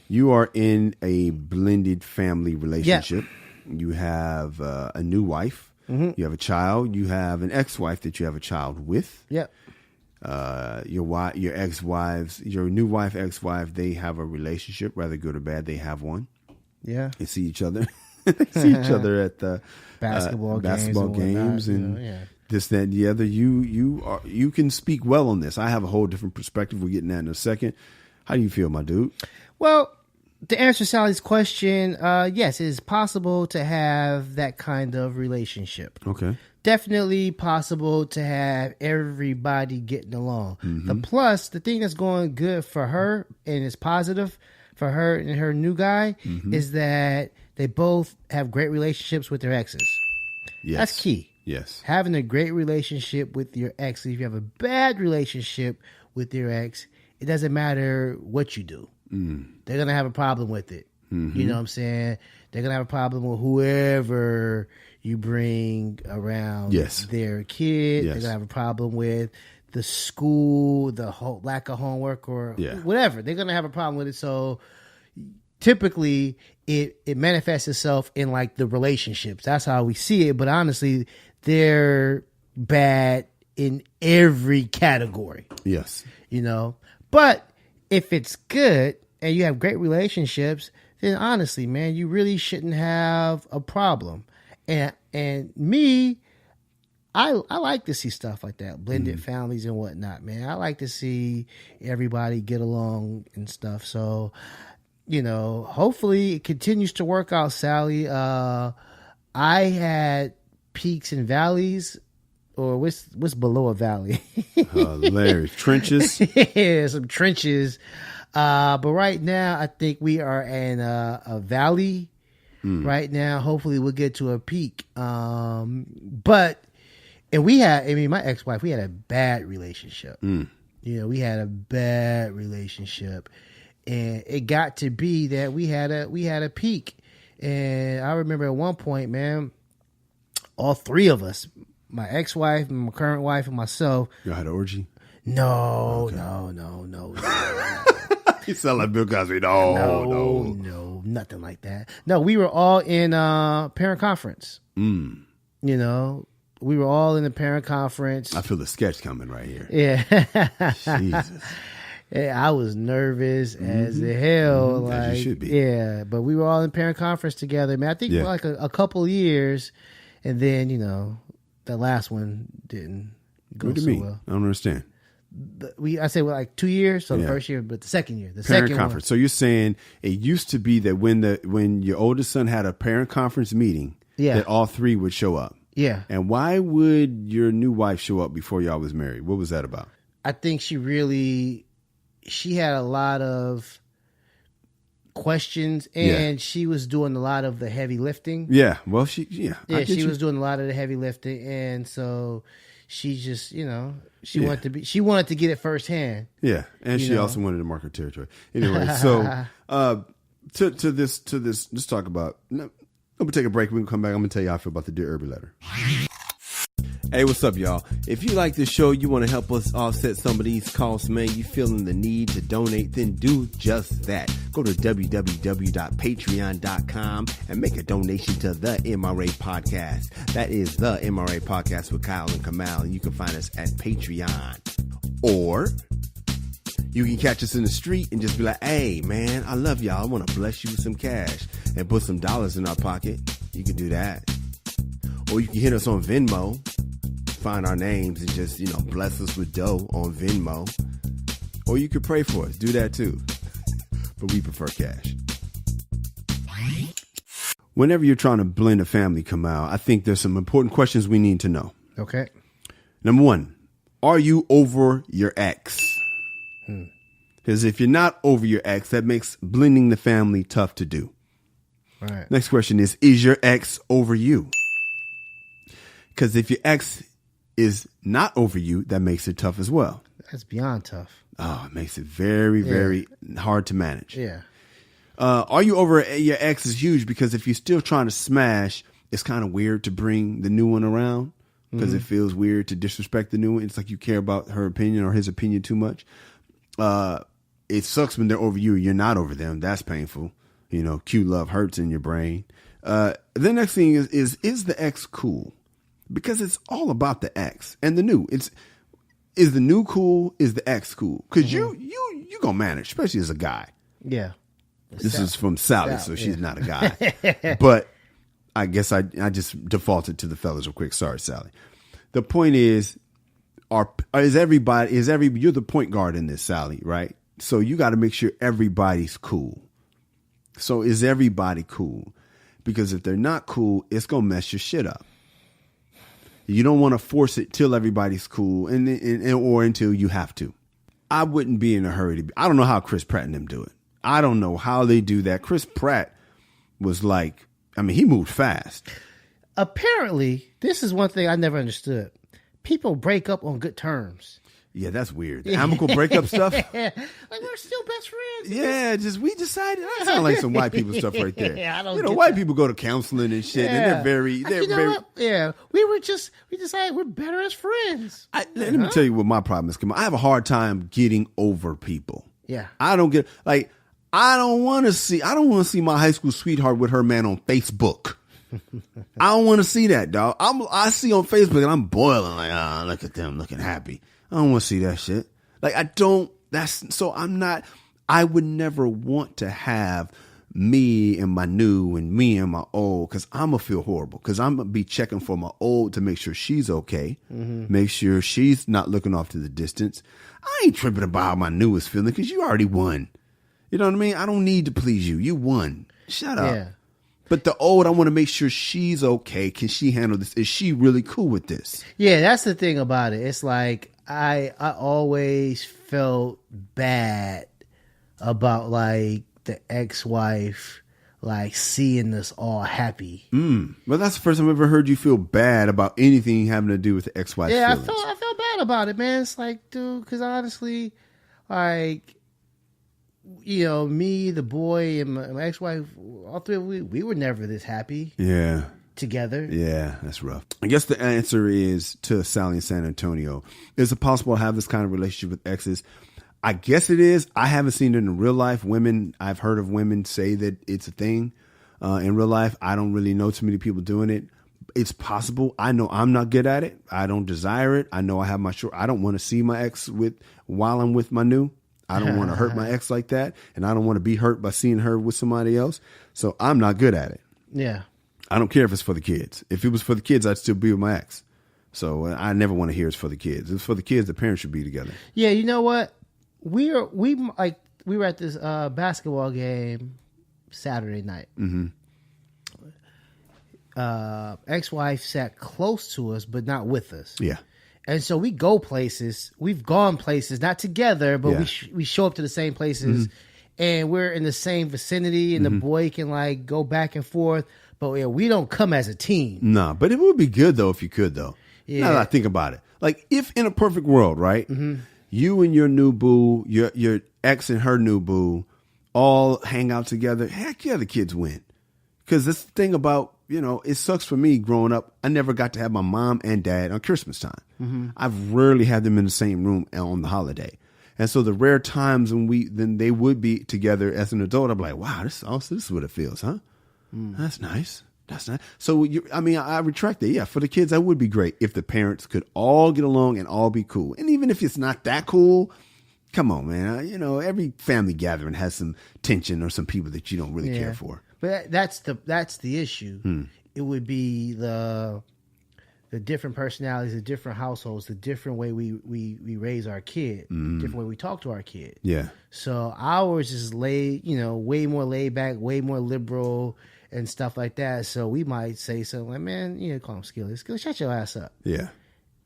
You are in a blended family relationship. Yeah. You have a new wife. Mm-hmm. You have a child. You have an ex-wife that you have a child with. Yep. Your ex-wives, your new wife, ex-wife, they have a relationship, whether good or bad. They have one. Yeah. They see each other. They see each other at the basketball games and this, that, and the other. You can speak well on this. I have a whole different perspective. We're getting that in a second. How do you feel, my dude? Well, to answer Sally's question, yes, it is possible to have that kind of relationship. Okay. Definitely possible to have everybody getting along. Mm-hmm. The thing that's going good for her and is positive for her and her new guy is that they both have great relationships with their exes. Yes. That's key. Yes. Having a great relationship with your ex. If you have a bad relationship with your ex, it doesn't matter what you do. They're going to have a problem with it. Mm-hmm. You know what I'm saying? They're going to have a problem with whoever you bring around their kid. Yes. They're going to have a problem with the school, the whole lack of homework or whatever. They're going to have a problem with it. So typically it manifests itself in like the relationships. That's how we see it. But honestly, they're bad in every category. Yes. But if it's good and you have great relationships, then honestly, man, you really shouldn't have a problem. And me, I like to see stuff like that, blended families and whatnot, man. I like to see everybody get along and stuff. So, hopefully it continues to work out, Sally. I had peaks and valleys, or what's below a valley? Hilarious. Trenches. Yeah, some trenches. But right now, I think we are in a valley. Right now, hopefully we'll get to a peak. And my ex-wife, we had a bad relationship. We had a bad relationship, and it got to be that we had a peak. And I remember at one point, man, all three of us, my ex-wife, my current wife, and myself. You had an orgy? No, okay. No. You sound like Bill Cosby. No, nothing like that. No, we were all in parent conference. We were all in the parent conference. I feel the sketch coming right here. Yeah. Jesus. Yeah, I was nervous as the hell. Like, as you should be. Yeah, but we were all in parent conference together, man. I think for like a couple of years, and then the last one didn't go What do you so mean? well. I don't understand. I say like 2 years, so the first year, but the second year, parent second conference. one. So you're saying it used to be that when your oldest son had a parent conference meeting, that all three would show up. Yeah. And why would your new wife show up before y'all was married? What was that about? I think she had a lot of questions, and she was doing a lot of the heavy lifting. Yeah. Well, she was doing a lot of the heavy lifting, and so she just, she wanted to get it firsthand. Yeah, and she also wanted to mark her territory. Anyway, so to this, let's talk about. I'm gonna take a break. We can come back. I'm gonna tell you how I feel about the Dear Irby letter. Hey, what's up, y'all? If you like this show, you want to help us offset some of these costs, man, you feeling the need to donate, then do just that. Go to www.patreon.com and make a donation to the MRA Podcast. That is the MRA Podcast with Kyle and Kamal, and you can find us at Patreon. Or you can catch us in the street and just be like, hey, man, I love y'all. I want to bless you with some cash and put some dollars in our pocket. You can do that. Or you can hit us on Venmo. Find our names and just, bless us with dough on Venmo. Or you could pray for us. Do that too. But we prefer cash. Whenever you're trying to blend a family, Kamal, I think there's some important questions we need to know. Okay. Number one, are you over your ex? Because if you're not over your ex, that makes blending the family tough to do. All right. Next question is your ex over you? Because if your ex is not over you, that makes it tough as well. That's beyond tough. Oh, it makes it very, very hard to manage. Yeah. Are you over your ex is huge, because if you're still trying to smash, it's kind of weird to bring the new one around, because it feels weird to disrespect the new one. It's like you care about her opinion or his opinion too much. It sucks when they're over you. You're not over them. That's painful. Cute love hurts in your brain. The next thing is the ex cool? Because it's all about the ex and the new. Is the new cool? Is the ex cool? Because you gonna manage, especially as a guy. Yeah. This is from Sally, so she's not a guy. But I guess I just defaulted to the fellas real quick. Sorry, Sally. The point is, you're the point guard in this, Sally, right? So you got to make sure everybody's cool. So is everybody cool? Because if they're not cool, it's gonna mess your shit up. You don't want to force it till everybody's cool or until you have to. I wouldn't be in a hurry I don't know how Chris Pratt and them do it. I don't know how they do that. Chris Pratt was like, he moved fast. Apparently, this is one thing I never understood. People break up on good terms. Yeah, that's weird. The amicable breakup stuff. Like, we're still best friends. Yeah, we decided. That sounds like some white people stuff right there. Yeah, I don't white that. people go to counseling and shit, and they're very. What? Yeah, we decided we're better as friends. Let me tell you what my problem is. I have a hard time getting over people. Yeah, I don't get I don't want to see my high school sweetheart with her man on Facebook. I don't want to see that, dog. I see on Facebook and I'm boiling like, look at them looking happy. I don't want to see that shit. Like, I would never want to have me and my new and me and my old, because I'm going to feel horrible, because I'm going to be checking for my old to make sure she's okay, make sure she's not looking off to the distance. I ain't tripping about how my new is feeling, because you already won. You know what I mean? I don't need to please you. You won. Shut up. Yeah. But the old, I want to make sure she's okay. Can she handle this? Is she really cool with this? Yeah, that's the thing about it. It's like I always felt bad about like the ex-wife like seeing us all happy. Well, that's the first time I've ever heard you feel bad about anything having to do with the ex-wife. Yeah, feelings. I felt bad about it, man. It's like, dude, because honestly, like, you know, me, the boy, and my ex-wife, all three of we were never this happy. Yeah. Together. Yeah, that's rough. I guess the answer is to Sally in San Antonio. Is it possible to have this kind of relationship with exes? I guess it is. I haven't seen it in real life. I've heard of women say that it's a thing in real life. I don't really know too many people doing it. It's possible. I know I'm not good at it. I don't desire it. I know I have my short. I don't want to see my ex while I'm with my new. I don't want to hurt my ex like that. And I don't want to be hurt by seeing her with somebody else. So I'm not good at it. Yeah. I don't care if it's for the kids. If it was for the kids, I'd still be with my ex. So I never want to hear it's for the kids. If it's for the kids, the parents should be together. Yeah, you know what? We were at this basketball game Saturday night. Mm-hmm. Ex-wife sat close to us, but not with us. Yeah. And so we go places. We've gone places, not together, but we show up to the same places, and we're in the same vicinity. And the boy can like go back and forth, but yeah, we don't come as a team. No, but it would be good though if you could though. Yeah. Now that I think about it, like if in a perfect world, right? You and your new boo, your ex and her new boo, all hang out together. Heck yeah, the kids win. Because this thing about, you know, it sucks for me growing up. I never got to have my mom and dad on Christmas time. I've rarely had them in the same room on the holiday. And so the rare times when they would be together as an adult, I'm like, wow, this is what it feels, huh? That's nice. That's nice. So, I retract that. Yeah, for the kids, that would be great if the parents could all get along and all be cool. And even if it's not that cool, come on, man. You know, every family gathering has some tension or some people that you don't really care for. But that's the issue. It would be the different personalities, the different households, the different way we raise our kid, different way we talk to our kid. Yeah. So ours is way more laid back, way more liberal and stuff like that. So we might say something like, man, call him Skilly. Skilly, shut your ass up. Yeah.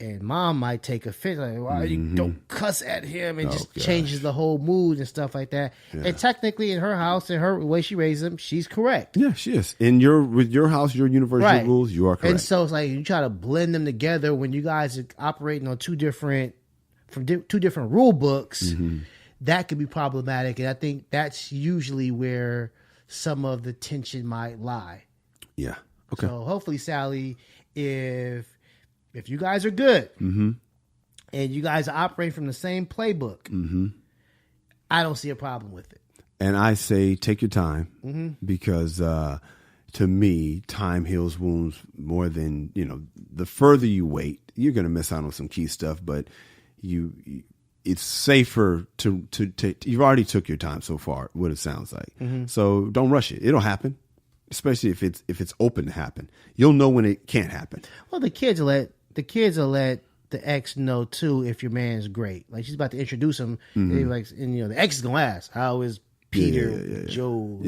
And mom might take offense, like, why you don't cuss at him, and just changes the whole mood and stuff like that. Yeah. And technically, in her house and her way she raised him, she's correct. Yeah, she is. With your house, your universal rules, you are correct. And so it's like you try to blend them together when you guys are operating on two different rule books. That could be problematic, and I think that's usually where some of the tension might lie. Yeah. Okay. So hopefully, Sally, if you guys are good and you guys are operating from the same playbook, I don't see a problem with it. And I say take your time because to me, time heals wounds more than, the further you wait, you're going to miss out on some key stuff, but it's safer to you've already took your time so far, what it sounds like. So don't rush it. It'll happen, especially if it's open to happen. You'll know when it can't happen. Well, the kids will let the ex know too if your man's great. Like she's about to introduce him, and the ex is gonna ask, "How is Peter, Joe?"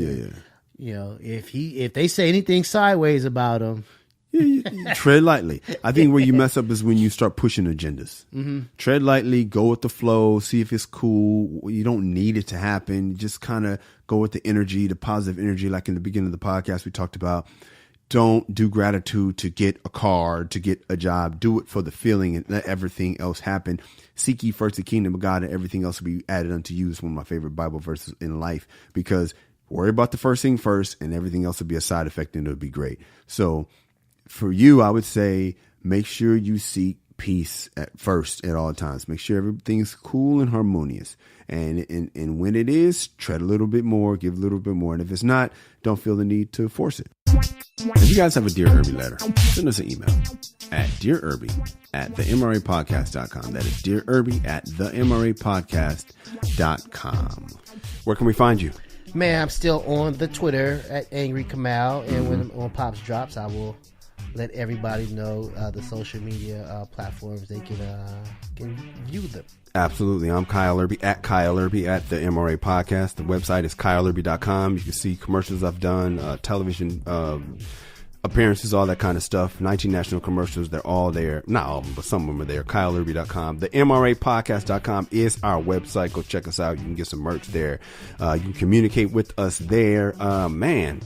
If they say anything sideways about him. You tread lightly. I think where you mess up is when you start pushing agendas. Tread lightly, go with the flow, see if it's cool. You don't need it to happen. Just kind of go with the energy, the positive energy. Like in the beginning of the podcast, we talked about, don't do gratitude to get a car, to get a job. Do it for the feeling and let everything else happen. Seek ye first the kingdom of God and everything else will be added unto you. It's one of my favorite Bible verses in life, because worry about the first thing first and everything else will be a side effect and it'll be great. So for you, I would say make sure you seek peace at first at all times. Make sure everything's cool and harmonious. And when it is, tread a little bit more, give a little bit more. And if it's not, don't feel the need to force it. If you guys have a Dear Irby letter, send us an email at dearirby@themrapodcast.com. That is Dear Irby @themrapodcast.com. Where can we find you? Man, I'm still on the Twitter at Angry Kamal. And when Pops drops, I will let everybody know the social media platforms they can view them. Absolutely. I'm Kyle Irby at the MRA Podcast. The website is kyleirby.com. You can see commercials I've done, television appearances, all that kind of stuff. 19 national commercials. They're all there. Not all of them, but some of them are there. kyleirby.com. The MRApodcast.com is our website. Go check us out. You can get some merch there. You can communicate with us there. Man,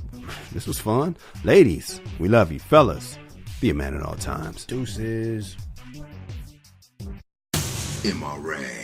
this was fun. Ladies, we love you. Fellas, be a man at all times. Deuces. MRA.